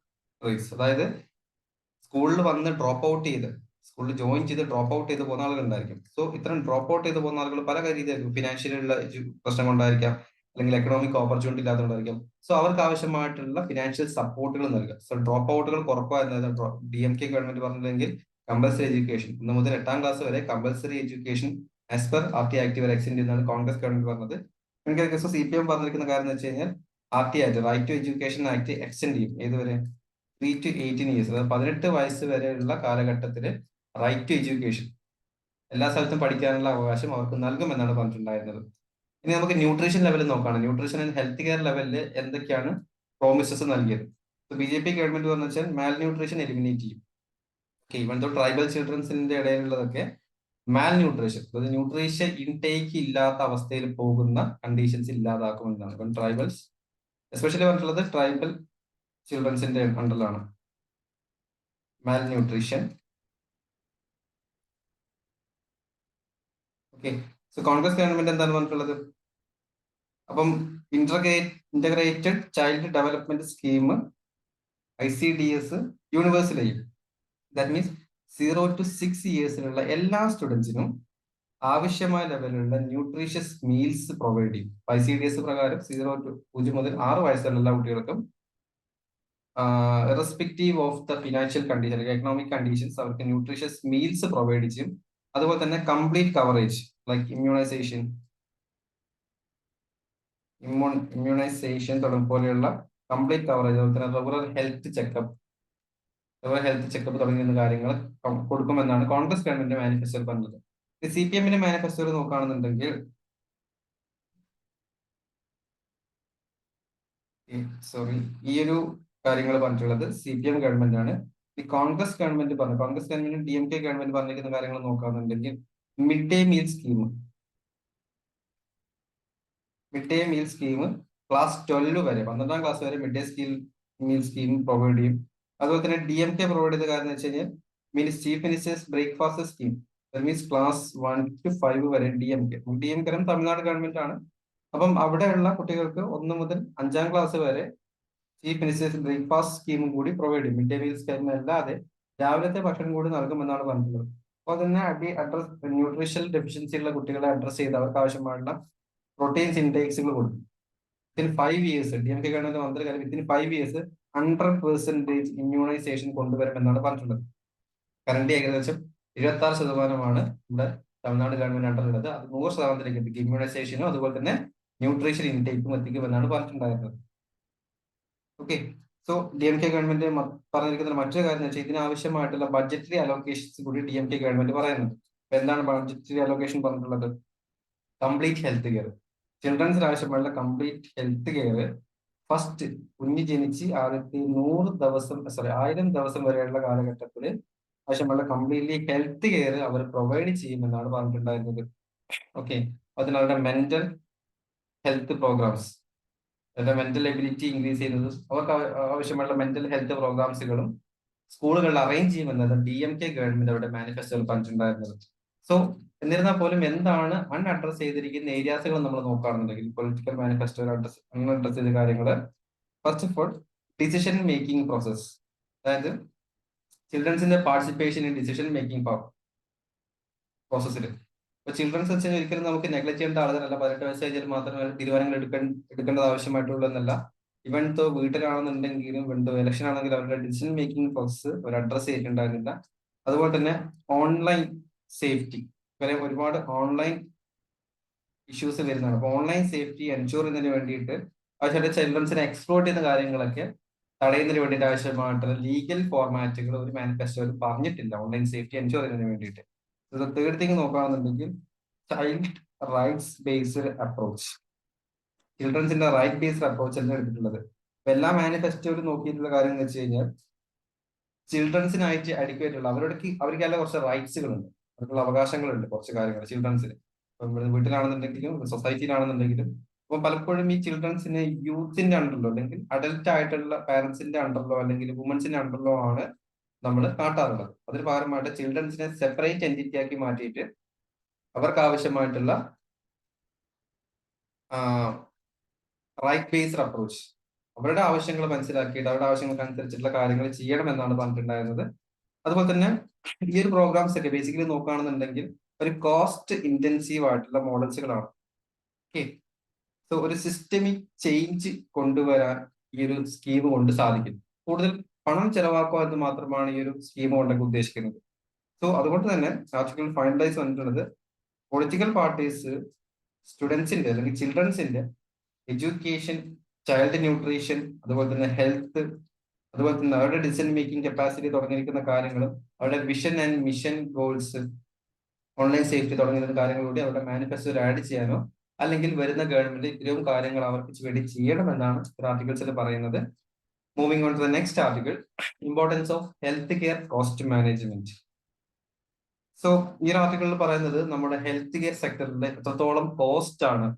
S1: rates, അതായത് സ്കൂളിൽ വന്ന് ഡ്രോപ്പ് ഔട്ട് ചെയ്ത് സ്കൂളിൽ ജോയിൻ ചെയ്ത് ഡ്രോപ്പ് ഔട്ട് ചെയ്ത് പോകുന്ന ആളുകൾ ഉണ്ടായിരിക്കും. സോ ഇത്തരം ഡ്രോപ്പ് ഔട്ട് ചെയ്ത് പോകുന്ന ആളുകൾ പല രീതിയിലായിരിക്കും, ഫിനാൻഷ്യലുള്ള പ്രശ്നം കൊണ്ടായിരിക്കാം, അല്ലെങ്കിൽ എക്കണോമിക് ഓപ്പർച്യൂണിറ്റി ഇല്ലാത്തതുകൊണ്ടായിരിക്കും. സോ അവർക്ക് ആവശ്യമായിട്ടുള്ള ഫിനാൻഷ്യൽ സപ്പോർട്ടുകൾ നൽകുക. സോ ഡ്രോപ്പ് ഔട്ടുകൾ കുറക്കുക എന്നതാണ് DMK ഗവൺമെന്റ് പറഞ്ഞില്ലെങ്കിൽ കമ്പൽസറി എഡ്യൂക്കേഷൻ 1 മുതൽ 8ാം ക്ലാസ് വരെ compulsory education as per RT act വരെ എക്സ്റ്റെൻഡ് എന്നാണ് കോൺഗ്രസ് ഗവൺമെന്റ് പറഞ്ഞത്. CPM പറഞ്ഞിരിക്കുന്ന കാര്യം എന്ന് വെച്ച് കഴിഞ്ഞാൽ RT act, right to education act extend ചെയ്യും ഏതുവരെ 3 to 18 ഇയേഴ്സ്, അതായത് 18 വയസ്സ് വരെയുള്ള കാലഘട്ടത്തിൽ റൈറ്റ് ടു എഡ്യൂക്കേഷൻ, എല്ലാ സ്ഥലത്തും പഠിക്കാനുള്ള അവകാശം അവർക്ക് നൽകുമെന്നാണ് പറഞ്ഞിട്ടുണ്ടായിരുന്നത്. ഇനി നമുക്ക് ന്യൂട്രീഷൻ ലെവലിൽ നോക്കുകയാണ്. ന്യൂട്രീഷൻ ആൻഡ് ഹെൽത്ത് കെയർ ലെവലിൽ എന്തൊക്കെയാണ് പ്രോമിസസ് നൽകിയത്? BJP ഗവൺമെന്റ് പറഞ്ഞു വെച്ചാൽ മാൽ ന്യൂട്രീഷൻ എലിമിനേറ്റ് ചെയ്യും. ഓക്കെ, ഇവൻ ട്രൈബൽ ചിൽഡ്രൻസിന്റെ ഇടയിലുള്ളതൊക്കെ മാൽ ന്യൂട്രീഷൻ, അതായത് ന്യൂട്രീഷൻ ഇൻടേക്ക് ഇല്ലാത്ത അവസ്ഥയിൽ പോകുന്ന കണ്ടീഷൻസ് ഇല്ലാതാക്കുമെന്നാണ്. ഇവൻ ട്രൈബൽസ് എസ്പെഷ്യലി പറഞ്ഞിട്ടുള്ളത് ട്രൈബൽ ചിൽഡ്രൻസിന്റെ അണ്ടറിലാണ് malnutrition. Okay, so Congress government എന്താണ് പറഞ്ഞിട്ടുള്ളത്? അപ്പം integrated child development scheme ICDS universal ചെയ്യും. ദാറ്റ് മീൻസ് 0 to 6 ഇയേഴ്സിലുള്ള എല്ലാ സ്റ്റുഡൻസിനും ആവശ്യമായ ലെവലിലുള്ള ന്യൂട്രീഷ്യസ് മീൽസ് പ്രൊവൈഡ് ചെയ്യും. ICDS പ്രകാരം 0 മുതൽ 6 വയസ്സുള്ള എല്ലാ കുട്ടികൾക്കും respective of the financial condition അല്ലെങ്കിൽ എക്കണോമിക് കണ്ടീഷൻസ് അവർക്ക് ന്യൂട്രീഷ്യസ് മീൽസ് പ്രൊവൈഡ് ചെയ്യും. അതുപോലെ തന്നെ കംപ്ലീറ്റ് കവറേജ് ലൈക്ക് ഇമ്മ്യൂണൈസേഷൻ പോലെയുള്ള കംപ്ലീറ്റ് കവറേജ്, അതുപോലെ തന്നെ റെഗുലർ ഹെൽത്ത് ചെക്കപ്പ് തുടങ്ങിയ കാര്യങ്ങൾ കൊടുക്കുമെന്നാണ് കോൺഗ്രസ് ഗവൺമെന്റ് മാനിഫെസ്റ്റോയിൽ പറഞ്ഞത്. CPM-ന്റെ മാനിഫെസ്റ്റോയിൽ നോക്കുകയാണെന്നുണ്ടെങ്കിൽ ഈ ഒരു കാര്യങ്ങൾ പറഞ്ഞിട്ടുള്ളത് CPM ഗവൺമെന്റ് ആണ്. ഈ കോൺഗ്രസ് ഗവൺമെന്റ് DMK ഗവൺമെന്റ് പറഞ്ഞിരിക്കുന്ന കാര്യങ്ങൾ നോക്കുകയാണെന്നുണ്ടെങ്കിൽ mid day meal scheme class 12 വരെ 12ാം ക്ലാസ് വരെ mid day meal scheme provide ചെയ്യും. അതുപോലെ തന്നെ DMK പ്രൊവൈഡ് ചെയ്ത കാര്യം എന്ന് വെച്ച് കഴിഞ്ഞാൽ chief ministers breakfast scheme means class 1 to 5 വരെ DMK തമിഴ്നാട് ഗവൺമെന്റ് ആണ്. അപ്പം അവിടെയുള്ള കുട്ടികൾക്ക് 1 മുതൽ 5ാം ക്ലാസ് വരെ ചീഫ് മിനിസ്റ്റേഴ്സ് ബ്രേക്ക്ഫാസ്റ്റ് സ്കീമും കൂടി പ്രൊവൈഡ് ചെയ്യും. മിഡ് ഡേ മീൽ സ്കീം അല്ലാതെ രാവിലത്തെ ഭക്ഷണം കൂടി നൽകുമെന്നാണ് പറഞ്ഞിട്ടുള്ളത്. അപ്പോൾ തന്നെ ന്യൂട്രീഷ്യൽ ഡെഫിഷ്യൻസി ഉള്ള കുട്ടികളെ അഡ്രസ് ചെയ്ത് അവർക്ക് ആവശ്യമായുള്ള പ്രോട്ടീൻസ് ഇൻടേക്സുകൾ കൊടുക്കും. വിത്തിൻ 5 ഇയേഴ്സ് DMK ഗവൺമെന്റ് മന്ത്രി വിത്തിൻ 5 ഇയേഴ്സ് 100% ഇമ്മ്യൂണൈസേഷൻ കൊണ്ടുവരുമെന്നാണ് പറഞ്ഞിട്ടുള്ളത്. കറന്റ് ഏകദേശം 26% ഇവിടെ തമിഴ്നാട് ഗവൺമെന്റ് അണ്ടറിലുള്ളത്. അത് 100%ലേക്ക് എത്തിക്കും. ഇമ്മ്യൂണൈസേഷനും അതുപോലെ തന്നെ ന്യൂട്രീഷൻ ഇൻടേക്കും എത്തിക്കുമെന്നാണ് പറഞ്ഞിട്ടുണ്ടായിരുന്നത്. ഓക്കെ, സോ DMK ഗവൺമെന്റ് പറഞ്ഞിരിക്കുന്ന മറ്റൊരു കാര്യം എന്ന് വെച്ചാൽ ഇതിനാവശ്യമായിട്ടുള്ള ബഡ്ജറ്ററി അലോക്കേഷൻസ് കൂടി DMK ഗവൺമെന്റ് പറയുന്നുണ്ട്. എന്താണ് ബഡ്ജറ്ററി അലോക്കേഷൻ പറഞ്ഞിട്ടുള്ളത്? കംപ്ലീറ്റ് ഹെൽത്ത് കെയർ, ചിൽഡ്രൻസിന് ആവശ്യമായുള്ള കംപ്ലീറ്റ് ഹെൽത്ത് കെയർ ഫസ്റ്റ് കുഞ്ഞ് ജനിച്ച് ആദ്യത്തെ 1000 ദിവസം വരെയുള്ള കാലഘട്ടത്തിൽ ആവശ്യമുള്ള കംപ്ലീറ്റ്ലി ഹെൽത്ത് കെയർ അവർ പ്രൊവൈഡ് ചെയ്യുമെന്നാണ് പറഞ്ഞിട്ടുണ്ടായിരുന്നത്. ഓക്കെ, അതിനവരുടെ mental health programmes, mental ability increase ചെയ്യുന്നത്, അവർക്ക് ആവശ്യമുള്ള മെന്റൽ ഹെൽത്ത് പ്രോഗ്രാംസുകളും സ്കൂളുകളിൽ അറേഞ്ച് ചെയ്യുമെന്നത് DMK ഗവൺമെന്റ് അവരുടെ മാനിഫെസ്റ്റോയിൽ പറഞ്ഞിട്ടുണ്ടായിരുന്നത്. സോ എന്നിരുന്നാൽ പോലും എന്താണ് അൺഅഡ്രസ് ചെയ്തിരിക്കുന്ന ഏരിയാസുകൾ നമ്മൾ നോക്കുകയാണെന്നുണ്ടെങ്കിൽ പൊളിറ്റിക്കൽ മാനിഫെസ്റ്റോയിൽ അൺഅഡ്രസ് ചെയ്ത കാര്യങ്ങൾ, first of all decision making process, അതായത് ചിൽഡ്രൻസിന്റെ പാർട്ടിസിപ്പേഷൻ ഇൻ ഡിസിഷൻ മേക്കിംഗ് പ്രോസസ്സിൽ. ഇപ്പൊ ചിൽഡ്രൻസ് വെച്ചാൽ ഒരിക്കലും നമുക്ക് നെഗ്ലക്ട് ചെയ്യേണ്ട ആളുകളല്ല. 18 വയസ്സ് കഴിഞ്ഞാൽ മാത്രമേ തീരുമാനങ്ങൾ എടുക്കേണ്ടത് ആവശ്യമായിട്ടുള്ളൂ എന്നല്ല. ഇവൻ തോ വീട്ടിലാണെന്നുണ്ടെങ്കിലും ഇലക്ഷൻ ആണെങ്കിലും അവരുടെ ഡിസിഷൻ മേക്കിംഗ് പ്രോസസ്സ് അവർ അഡ്രസ് ചെയ്തിട്ടുണ്ടായിരുന്നില്ല. അതുപോലെ തന്നെ ഓൺലൈൻ സേഫ്റ്റി, ഒരുപാട് ഓൺലൈൻ ഇഷ്യൂസ് വരുന്നതാണ്. അപ്പൊ ഓൺലൈൻ സേഫ്റ്റി എൻഷുർ ചെയ്യുന്നതിന് വേണ്ടിയിട്ട് ആവശ്യമായിട്ട് ചിൽഡ്രൻസിനെ എക്സ്പ്ലോർട്ട് ചെയ്യുന്ന കാര്യങ്ങളൊക്കെ തടയുന്നതിന് വേണ്ടിയിട്ട് ആവശ്യമായിട്ടുള്ള ലീഗൽ ഫോർമാറ്റുകൾ ഒരു മാനിഫെസ്റ്റോയിൽ പറഞ്ഞിട്ടില്ല ഓൺലൈൻ സേഫ്റ്റി എൻഷുർ ചെയ്യുന്നതിന് വേണ്ടിയിട്ട്. തേർഡ് തിങ് നോക്കുകയാണെന്നുണ്ടെങ്കിൽ ചൈൽഡ് റൈറ്റ്സ് ബേസ്ഡ് അപ്രോച്ച്, ചിൽഡ്രൻസിന്റെ റൈറ്റ് ബേസ്ഡ് അപ്രോച്ച് ആണ് എടുത്തിട്ടുള്ളത്. അപ്പൊ എല്ലാ മാനിഫെസ്റ്റോയിലും നോക്കിയിട്ടുള്ള കാര്യം എന്ന് വെച്ച് കഴിഞ്ഞാൽ ചിൽഡ്രൻസിനായിട്ട് അഡിക്വേറ്റ് ഉള്ള അവർക്കെല്ലാം കുറച്ച് റൈറ്റ്സുകളുണ്ട്, അവർക്കുള്ള അവകാശങ്ങളുണ്ട്, കുറച്ച് കാര്യങ്ങൾ ചിൽഡ്രൻസിന്. വീട്ടിലാണെന്നുണ്ടെങ്കിലും സൊസൈറ്റിയിലാണെന്നുണ്ടെങ്കിലും. അപ്പൊ പലപ്പോഴും ഈ ചിൽഡ്രൻസിനെ യൂത്തിന്റെ അണ്ടറിലോ അല്ലെങ്കിൽ അഡൽട്ട് ആയിട്ടുള്ള പാരന്റ്സിന്റെ അണ്ടറിലോ അല്ലെങ്കിൽ വുമൻസിന്റെ അണ്ടറിലോ ആണ് നമ്മൾ കാട്ടാറുള്ളത്. അതിന് പകരമായിട്ട് ചിൽഡ്രൻസിനെ സെപ്പറേറ്റ് എൻറ്റിറ്റി ആക്കി മാറ്റിയിട്ട് അവർക്ക് ആവശ്യമായിട്ടുള്ള റൈറ്റ് ബേസ്ഡ് അപ്രോച്ച്, അവരുടെ ആവശ്യങ്ങൾ മനസ്സിലാക്കിയിട്ട് അവരുടെ ആവശ്യങ്ങൾക്ക് അനുസരിച്ചിട്ടുള്ള കാര്യങ്ങൾ ചെയ്യണമെന്നാണ് പറഞ്ഞിട്ടുണ്ടായിരുന്നത്. അതുപോലെ തന്നെ ഈ ഒരു പ്രോഗ്രാംസ് ഒക്കെ ബേസിക്കലി നോക്കുകയാണെന്നുണ്ടെങ്കിൽ ഒരു കോസ്റ്റ് ഇന്റൻസീവ് ആയിട്ടുള്ള മോഡൽസുകളാണ്. ഓക്കെ, സോ ഒരു സിസ്റ്റമിക് ചേഞ്ച് കൊണ്ടുവരാൻ ഈ ഒരു സ്കീം കൊണ്ട് സാധിക്കും. കൂടുതൽ പണം ചെലവാക്കുക എന്ന് മാത്രമാണ് ഈ ഒരു സ്കീം കൊണ്ടൊക്കെ ഉദ്ദേശിക്കുന്നത്. സോ അതുകൊണ്ട് തന്നെ ആർട്ടിക്കിൾ ഫൈനലൈസ് വന്നിട്ടുള്ളത് പൊളിറ്റിക്കൽ പാർട്ടീസ് സ്റ്റുഡൻസിന്റെ അല്ലെങ്കിൽ ചിൽഡ്രൻസിന്റെ എഡ്യൂക്കേഷൻ, ചൈൽഡ് ന്യൂട്രീഷൻ, അതുപോലെ തന്നെ ഹെൽത്ത്, അതുപോലെ തന്നെ അവരുടെ ഡിസിഷൻ മേക്കിംഗ് കപ്പാസിറ്റി തുടങ്ങിയിരിക്കുന്ന കാര്യങ്ങളും അവരുടെ vision and mission goals, online safety തുടങ്ങിയ കാര്യങ്ങളൂടെ അവരുടെ മാനിഫെസ്റ്റോയിൽ ആഡ് ചെയ്യാനോ അല്ലെങ്കിൽ വരുന്ന ഗവൺമെന്റ് ഇത്തരം കാര്യങ്ങൾ അവർക്ക് വേണ്ടി ചെയ്യണമെന്നാണ് ആർട്ടിക്കിൾസിൽ പറയുന്നത്. Moving on to the next article, importance of health care cost management. So ഈ ഒരു ആർട്ടിക്കിളിൽ പറയുന്നത് നമ്മുടെ ഹെൽത്ത് കെയർ സെക്ടറിൽ എത്രത്തോളം കോസ്റ്റ് ആണ്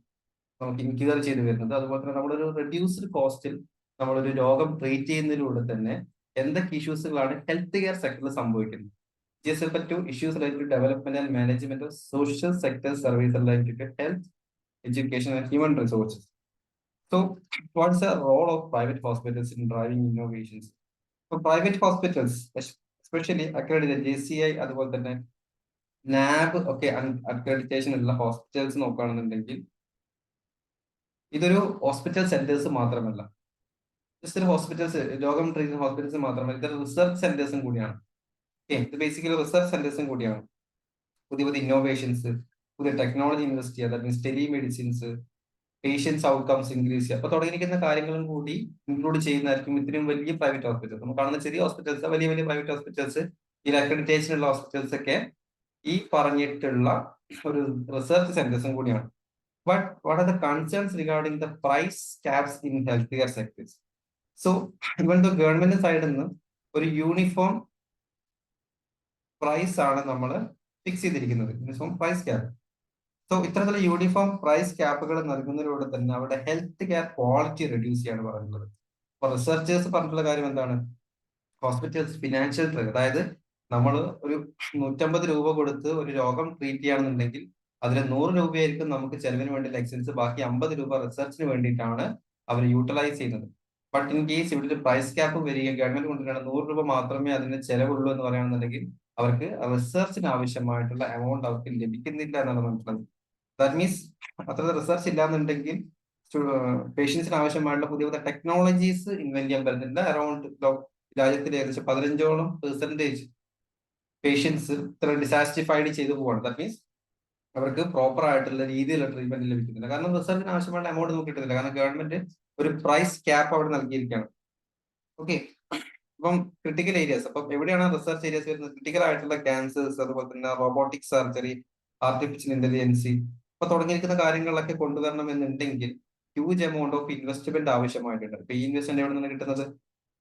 S1: നമുക്ക് ഇൻക്യൂർ ചെയ്ത് വരുന്നത്, അതുപോലെ തന്നെ നമ്മളൊരു റെഡ്യൂസ്ഡ് കോസ്റ്റിൽ നമ്മളൊരു രോഗം ട്രീറ്റ് ചെയ്യുന്നതിലൂടെ തന്നെ എന്തൊക്കെ ഇഷ്യൂസുകളാണ് ഹെൽത്ത് കെയർ സെക്ടറിൽ സംഭവിക്കുന്നത്. Issues related to development and management of social sector service related to health, education and human resources. So what's the role of private hospitals in driving innovations? So private hospitals, especially accredited JCI അതുപോലെ തന്നെ നാബ് ഒക്കെ accreditation ഉള്ള hospitals നോക്കുകയാണെന്നുണ്ടെങ്കിൽ ഇതൊരു hospital centres മാത്രമല്ല, just ഒരു hospitals, രോഗം treat hospitals മാത്രമല്ല, ഇത് റിസർച്ച് സെന്റേഴ്സും കൂടിയാണ്. ഓക്കെ, ഇത് ബേസിക്കലി റിസർച്ച് സെന്റേഴ്സും കൂടിയാണ്. പുതിയ പുതിയ ഇന്നോവേഷൻസ്, പുതിയ ടെക്നോളജി ഇൻവെസ്റ്റ് ചെയ്യുക, that means telemedicines, patients outcomes increase ചെയ്യുക, അപ്പൊ തുടങ്ങിയിരിക്കുന്ന കാര്യങ്ങളും കൂടി ഇൻക്ലൂഡ് ചെയ്യുന്നതായിരിക്കും ഇത്രയും വലിയ പ്രൈവറ്റ് ഹോസ്പിറ്റൽസ്. നമ്മൾ കാണുന്ന ചെറിയ ഹോസ്പിറ്റൽസ്, വലിയ വലിയ പ്രൈവറ്റ് ഹോസ്പിറ്റൽസ്, ഈ അക്രഡിറ്റേഷൻ ഉള്ള ഹോസ്പിറ്റൽസ് ഒക്കെ ഈ പറഞ്ഞിട്ടുള്ള ഒരു റിസർച്ച് സെന്റേഴ്സും കൂടിയാണ്. But what are the concerns regarding the price caps in health care sectors? So even the government സൈഡിൽ നിന്ന് ഒരു യൂണിഫോം പ്രൈസ് ആണ് നമ്മൾ ഫിക്സ് ചെയ്തിരിക്കുന്നത്, യൂണിഫോം പ്രൈസ് ക്യാപ്പ്. സോ ഇത്തരത്തിലുള്ള യൂണിഫോം പ്രൈസ് ക്യാപ്പുകൾ നൽകുന്നതിലൂടെ തന്നെ അവിടെ ഹെൽത്ത് കെയർ ക്വാളിറ്റി റെഡ്യൂസ് ചെയ്യാണ് പറയുന്നത്. അപ്പൊ റിസർച്ചേഴ്സ് പറഞ്ഞിട്ടുള്ള കാര്യം എന്താണ്? ഹോസ്പിറ്റൽസ് ഫിനാൻഷ്യൽ ട്രിഗർ, അതായത് നമ്മൾ ഒരു 150 രൂപ കൊടുത്ത് ഒരു രോഗം ട്രീറ്റ് ചെയ്യുകയാണെന്നുണ്ടെങ്കിൽ അതിൽ 100 രൂപയായിരിക്കും നമുക്ക് ചെലവിന് വേണ്ടി എക്സ്പെൻസ്, ബാക്കി 50 രൂപ റിസർച്ചിന് വേണ്ടിയിട്ടാണ് അവർ യൂട്ടിലൈസ് ചെയ്യുന്നത്. ബട്ട് ഇൻ കേസ് ഇവിടെ ഒരു പ്രൈസ് ക്യാപ്പ് വരിക, ഗവൺമെന്റ് കൊണ്ടുവരികയാണ് 100 രൂപ മാത്രമേ അതിന് ചെലവുള്ളൂ എന്ന് പറയുകയാണെന്നുണ്ടെങ്കിൽ അവർക്ക് റിസർച്ചിന് ആവശ്യമായിട്ടുള്ള എമൗണ്ട് അവർക്ക് ലഭിക്കുന്നില്ല എന്നാണ് മനസ്സിലാക്കുന്നത്. ദാറ്റ് മീൻസ് അത്ര റിസർച്ച് ഇല്ലാന്നുണ്ടെങ്കിൽ പേഷ്യൻസിന് ആവശ്യമായിട്ടുള്ള പുതിയ പുതിയ ടെക്നോളജീസ് ഇൻവെന്റ് ചെയ്യാൻ പറ്റുന്നില്ല. അറൌണ്ട് രാജ്യത്തിലെ ഏകദേശം 15% പേഷ്യൻസ് ഇത്ര ഡിസാറ്റിസ്ഫൈഡ് ചെയ്തു പോവാണ്. ദാറ്റ് മീൻസ് അവർക്ക് പ്രോപ്പർ ആയിട്ടുള്ള രീതിയിലുള്ള ട്രീറ്റ്മെന്റ് ലഭിക്കുന്നില്ല. കാരണം റിസർച്ചിന് ആവശ്യമായുള്ള എമൗണ്ട് നമുക്ക് കിട്ടുന്നില്ല. കാരണം ഗവൺമെന്റ് ഒരു പ്രൈസ് ക്യാപ്പ് അവിടെ നൽകിയിരിക്കുകയാണ്. ഓക്കെ, അപ്പം ക്രിട്ടിക്കൽ ഏരിയാസ്, അപ്പം എവിടെയാണ് റിസർച്ച് ഏരിയാസ് വരുന്നത്? ക്രിട്ടിക്കൽ ആയിട്ടുള്ള ക്യാൻസേഴ്സ്, അതുപോലെ തന്നെ റോബോട്ടിക് സർജറി, ആർട്ടിഫിഷ്യൽ ഇന്റലിജൻസി, അപ്പൊ തുടങ്ങിയിരിക്കുന്ന കാര്യങ്ങളിലൊക്കെ കൊണ്ടുവരണം എന്നുണ്ടെങ്കിൽ ഹ്യൂജ് എമൗണ്ട് ഓഫ് ഇൻവെസ്റ്റ്മെന്റ് ആവശ്യമായിട്ടുണ്ട്. ഇപ്പൊ ഈ ഇൻവെസ്റ്റ്മെന്റ് എവിടെ നിന്ന് കിട്ടുന്നത്?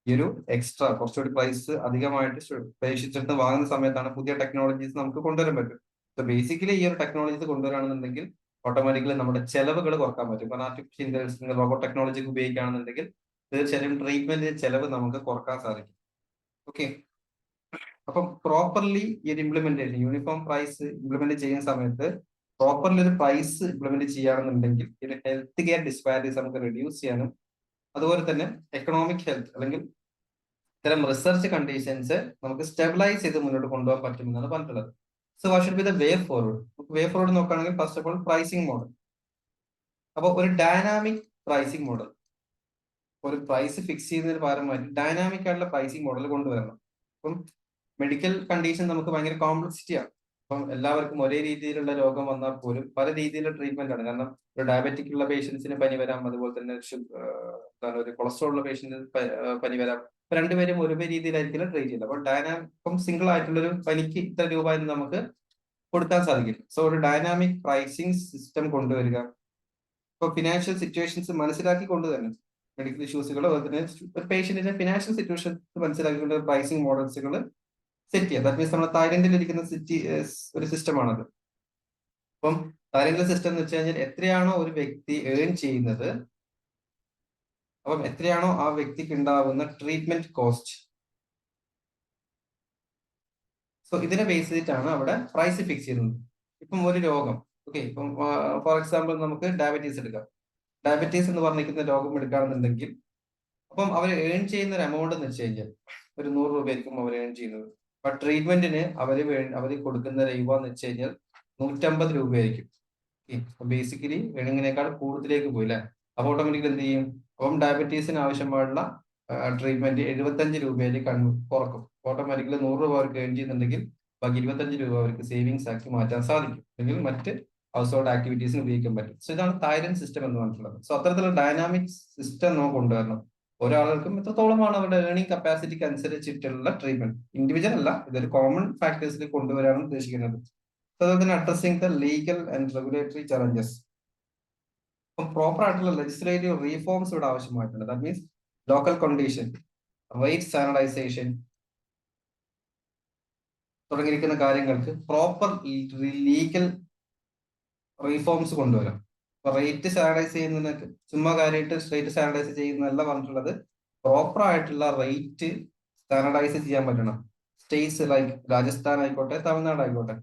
S1: ഈ ഒരു എക്സ്ട്രാ കുറച്ചുകൂടി പ്രൈസ് അധികമായിട്ട് പേഷ്യൻസ് വാങ്ങുന്ന സമയത്താണ് പുതിയ ടെക്നോളജീസ് നമുക്ക് കൊണ്ടുവരാൻ പറ്റും. സോ ബേസിക്കലി ഈ ഒരു ടെക്നോളജീസ് കൊണ്ടുവരാണെന്നുണ്ടെങ്കിൽ ഓട്ടോമാറ്റിക്കലി നമ്മുടെ ചെലവുകൾ കുറക്കാൻ പറ്റും. കാരണം ആർട്ടിഫിഷ്യൽ ഇന്റലിജൻസ്, റോബോട്ട് ടെക്നോളജി ഉപയോഗിക്കുകയാണെന്നുണ്ടെങ്കിൽ തീർച്ചയായും ട്രീറ്റ്മെന്റ് ചെലവ് നമുക്ക് കുറക്കാൻ സാധിക്കും. ഓക്കെ, അപ്പം പ്രോപ്പർലി ഈ ഒരു ഇംപ്ലിമെന്റേഷൻ, യൂണിഫോം പ്രൈസ് ഇംപ്ലിമെന്റ് ചെയ്യുന്ന സമയത്ത് പ്രോപ്പർലി ഒരു പ്രൈസ് ഇംപ്ലിമെന്റ് ചെയ്യുകയാണെന്നുണ്ടെങ്കിൽ ഒരു ഹെൽത്ത് കെയർ ഡിസ്പാരിറ്റീസ് നമുക്ക് റെഡ്യൂസ് ചെയ്യാനും അതുപോലെ തന്നെ എക്കണോമിക് ഹെൽത്ത് അല്ലെങ്കിൽ ഇത്തരം റിസർച്ച് കണ്ടീഷൻസ് നമുക്ക് സ്റ്റെബിലൈസ് ചെയ്ത് മുന്നോട്ട് കൊണ്ടുപോകാൻ പറ്റുമെന്നാണ് പറഞ്ഞിട്ടുള്ളത്. So what should be the way forward? Way forward നോക്കുകയാണെങ്കിൽ first of all pricing model. അപ്പോൾ ഒരു ഡൈനാമിക് പ്രൈസിംഗ് മോഡൽ, ഒരു പ്രൈസ് ഫിക്സ് ചെയ്യുന്നതിന് പകരമായിട്ട് ഡൈനാമിക് ആയിട്ടുള്ള പ്രൈസിംഗ് മോഡൽ കൊണ്ടുവരണം. അപ്പം മെഡിക്കൽ കണ്ടീഷൻ നമുക്ക് ഭയങ്കര കോംപ്ലക്സിറ്റിയാണ്. അപ്പം എല്ലാവർക്കും ഒരേ രീതിയിലുള്ള രോഗം വന്നാൽ പോലും പല രീതിയിലുള്ള ട്രീറ്റ്മെന്റ് ആണ്. കാരണം ഒരു ഡയബറ്റിക് ഉള്ള പേഷ്യൻസിന് പനി വരാം, അതുപോലെ തന്നെ ഒരു കൊളസ്ട്രോൾ ഉള്ള പേഷ്യന്റിന് പനി വരാം. രണ്ടുപേരും ഒരേ രീതിയിലായിരിക്കില്ല ട്രീറ്റ് ചെയ്യുന്നത്. അപ്പോൾ ഇപ്പം സിംഗിൾ ആയിട്ടുള്ള ഒരു പനിക്ക് ഇത്ര രൂപ എന്ന് നമുക്ക് കൊടുക്കാൻ സാധിക്കില്ല. സോ ഒരു ഡൈനാമിക് പ്രൈസിംഗ് സിസ്റ്റം കൊണ്ടുവരിക. ഇപ്പൊ ഫിനാൻഷ്യൽ സിറ്റുവേഷൻസ് മനസ്സിലാക്കിക്കൊണ്ട് തന്നെ മെഡിക്കൽ ഇഷ്യൂസുകൾ, അതുപോലെ തന്നെ ഒരു പേഷ്യന്റിന്റെ ഫിനാൻഷ്യൽ സിറ്റുവേഷൻ മനസ്സിലാക്കിക്കൊണ്ട് പ്രൈസിംഗ് മോഡൽസുകൾ സെറ്റ് ചെയ്യുക. ദാറ്റ് മീൻസ് നമ്മുടെ തായ്ലൻഡിൽ ഇരിക്കുന്ന ഒരു സിസ്റ്റമാണത്. അപ്പം തായ്ലൻഡിലെ സിസ്റ്റം എന്ന് വെച്ച് കഴിഞ്ഞാൽ എത്രയാണോ ഒരു വ്യക്തി ഏൺ ചെയ്യുന്നത്, അപ്പം എത്രയാണോ ആ വ്യക്തിക്ക് ഉണ്ടാവുന്ന ട്രീറ്റ്മെന്റ് കോസ്റ്റ്, സോ ഇതിനെ ബേസ് ചെയ്തിട്ടാണ് അവിടെ പ്രൈസ് ഫിക്സ് ചെയ്യുന്നത്. ഇപ്പം ഒരു രോഗം, ഓക്കെ, ഇപ്പം ഫോർ എക്സാമ്പിൾ നമുക്ക് ഡയബറ്റീസ് എടുക്കാം. ഡയബറ്റീസ് എന്ന് പറഞ്ഞിരിക്കുന്ന രോഗം എടുക്കുകയാണെന്നുണ്ടെങ്കിൽ അപ്പം അവർ ഏൺ ചെയ്യുന്ന ഒരു എമൗണ്ട് എന്ന് വെച്ച് കഴിഞ്ഞാൽ ഒരു 100 രൂപയായിരിക്കും അവർ ഏൺ ചെയ്യുന്നത്. ബട്ട് ട്രീറ്റ്മെന്റിന് അവർ കൊടുക്കുന്ന രൂപ എന്ന് വെച്ച് കഴിഞ്ഞാൽ 150 രൂപയായിരിക്കും. ബേസിക്കലി ഏണിങ്ങിനേക്കാൾ കൂടുതലേക്ക് പോയില്ലേ. അപ്പൊ ഓട്ടോമാറ്റിക്കലി എന്ത് ചെയ്യും? അപ്പം ഡയബറ്റീസിന് ആവശ്യമായുള്ള ട്രീറ്റ്മെന്റ് 75 രൂപയിലേക്ക് കുറക്കും. ഓട്ടോമാറ്റിക്കലി 100 രൂപ അവർക്ക് ഏൺ ചെയ്യുന്നുണ്ടെങ്കിൽ ബാക്കി 25 രൂപ അവർക്ക് സേവിങ്സ് ആക്കി മാറ്റാൻ സാധിക്കും, അല്ലെങ്കിൽ മറ്റ് ഹൗസ് ഹോൾഡ് ആക്ടിവിറ്റീസിന് ഉപയോഗിക്കാൻ പറ്റും. സോ ഇതാണ് തായ്ലൻഡ് സിസ്റ്റം എന്ന് പറഞ്ഞിട്ടുള്ളത്. സോ അത്തരത്തിലുള്ള ഡൈനാമിക് സിസ്റ്റം നമുക്ക് കൊണ്ടുവരണം. ഓരോരാൾക്കും എത്രത്തോളമാണ് അവരുടെ ഏർണിംഗ് കപ്പാസിറ്റിക്ക് അനുസരിച്ചിട്ടുള്ള ട്രീറ്റ്മെന്റ്, ഇൻഡിവിജ്വൽ അല്ല, ഇതൊരു കോമൺ ഫാക്ടേഴ്സിൽ കൊണ്ടുവരാനാണ് ഉദ്ദേശിക്കുന്നത്. അതുപോലെ തന്നെ addressing the legal and regulatory challenges. അപ്പം പ്രോപ്പർ ആയിട്ടുള്ള ലെജിസ്ലേറ്റീവ് റീഫോംസ് ഇവിടെ ആവശ്യമായിട്ടുണ്ട്. That means local condition, rate standardisation തുടങ്ങിയിരിക്കുന്ന കാര്യങ്ങൾക്ക് പ്രോപ്പർ ലീഗൽ റീഫോംസ് കൊണ്ടുവരാം. അപ്പൊ റേറ്റ് സ്റ്റാൻഡർഡൈസ് ചെയ്യുന്നതിനൊക്കെ ചുമ്മാ കാര്യമായിട്ട് റേറ്റ് സ്റ്റാൻഡർഡൈസ് ചെയ്യുന്നതല്ല പറഞ്ഞിട്ടുള്ളത്, പ്രോപ്പർ ആയിട്ടുള്ള റേറ്റ് സ്റ്റാൻഡർഡൈസ് ചെയ്യാൻ പറ്റണം. സ്റ്റേറ്റ്സ് ലൈക്ക് രാജസ്ഥാൻ ആയിക്കോട്ടെ, തമിഴ്നാട് ആയിക്കോട്ടെ.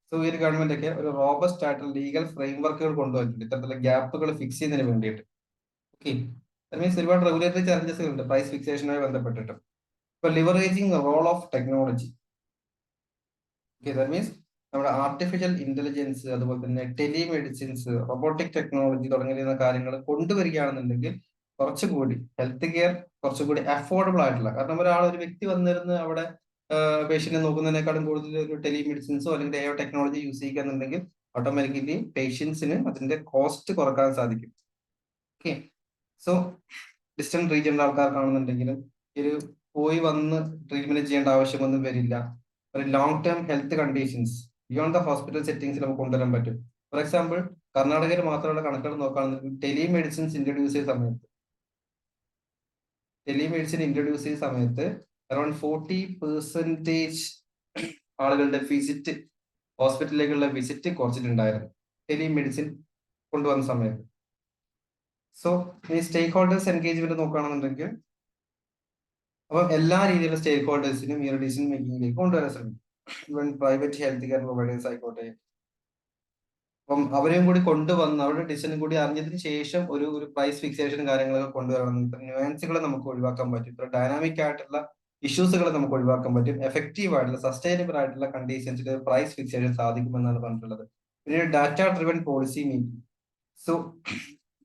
S1: സോ ഈ ഒരു ഗവൺമെന്റ് ഒക്കെ ഒരു റോബസ്റ്റ് ആയിട്ടുള്ള ലീഗൽ ഫ്രെയിംവർക്കുകൾ കൊണ്ടുവന്നിട്ടുണ്ട് ഇത്തരത്തിലുള്ള ഗ്യാപ്പുകൾ ഫിക്സ് ചെയ്യുന്നതിന് വേണ്ടിയിട്ട്. ഓക്കെ, മീൻസ് ഒരുപാട് റെഗുലേറ്ററി ചാലഞ്ചസ് ഉണ്ട് പ്രൈസ് ഫിക്സേഷനുമായി ബന്ധപ്പെട്ടിട്ട്. ഇപ്പൊ leveraging role of technology. Okay, that means നമ്മുടെ ആർട്ടിഫിഷ്യൽ ഇന്റലിജൻസ്, അതുപോലെ തന്നെ ടെലിമെഡിസിൻസ്, റോബോട്ടിക് ടെക്നോളജി തുടങ്ങിയ കാര്യങ്ങൾ കൊണ്ടുവരികയാണെന്നുണ്ടെങ്കിൽ കുറച്ചുകൂടി ഹെൽത്ത് കെയർ കുറച്ചുകൂടി അഫോർഡബിൾ ആയിട്ടുള്ള, കാരണം ഒരു വ്യക്തി വന്നിരുന്ന് അവിടെ പേഷ്യന്റിനെ നോക്കുന്നതിനേക്കാളും കൂടുതൽ ഒരു ടെലിമെഡിസിൻസോ അല്ലെങ്കിൽ എയോ ടെക്നോളജി യൂസ് ചെയ്യുകയാണെന്നുണ്ടെങ്കിൽ ഓട്ടോമാറ്റിക്കലി പേഷ്യൻസിന് അതിന്റെ കോസ്റ്റ് കുറക്കാൻ സാധിക്കും. ഓക്കെ, സോ ഡിസ്റ്റന്റ് റീജിയനിലെ ആൾക്കാർക്കാണെന്നുണ്ടെങ്കിലും ഒരു പോയി വന്ന് ട്രീറ്റ്മെന്റ് ചെയ്യേണ്ട ആവശ്യമൊന്നും വരില്ല. ഒരു long term health conditions beyond the hospital സെറ്റിംഗ്സിൽ നമുക്ക് കൊണ്ടുവരാൻ പറ്റും. ഫോർ എക്സാമ്പിൾ, കർണാടകയിൽ മാത്രമുള്ള കണക്കുകൾ നോക്കുകയാണെന്നുണ്ടെങ്കിൽ ടെലിമെഡിസിൻസ് ഇൻട്രൊഡ്യൂസ് ചെയ്ത സമയത്ത് അറൌണ്ട് 40% ആളുകളുടെ വിസിറ്റ്, ഹോസ്പിറ്റലിലേക്കുള്ള വിസിറ്റ് കുറച്ചിട്ടുണ്ടായിരുന്നു ടെലിമെഡിസിൻ കൊണ്ടുവന്ന സമയത്ത്. സോ ഈ സ്റ്റേക്ക് ഹോൾഡേഴ്സ് എൻഗേജ്മെന്റ് നോക്കുകയാണെന്നുണ്ടെങ്കിൽ അപ്പം എല്ലാ രീതിയിലുള്ള സ്റ്റേക്ക് ഹോൾഡേഴ്സിനും ഈ ഒരു ഡിസിഷൻ മേക്കിംഗിലേക്ക് കൊണ്ടുവരാൻ ശ്രമിക്കും. Even private health care providers ആയിക്കോട്ടെ, അപ്പം അവരെയും കൂടി കൊണ്ടുവന്ന് അവരുടെ ഡിസിഷനും കൂടി അറിഞ്ഞതിന് ശേഷം ഒരു പ്രൈസ് ഫിക്സേഷൻ കാര്യങ്ങളൊക്കെ കൊണ്ടുവരണം. ഇത്ര ന്യൂയാൻസുകൾ നമുക്ക് ഒഴിവാക്കാൻ പറ്റും, ഇത്ര ഡൈനാമിക് ആയിട്ടുള്ള ഇഷ്യൂസുകൾ നമുക്ക് ഒഴിവാക്കാൻ പറ്റും, എഫക്റ്റീവ് ആയിട്ടുള്ള സസ്റ്റൈനബിൾ ആയിട്ടുള്ള കണ്ടീഷൻസിൽ പ്രൈസ് ഫിക്സേഷൻ സാധിക്കുമെന്നാണ് പറഞ്ഞിട്ടുള്ളത്. പിന്നെ data driven policy making. So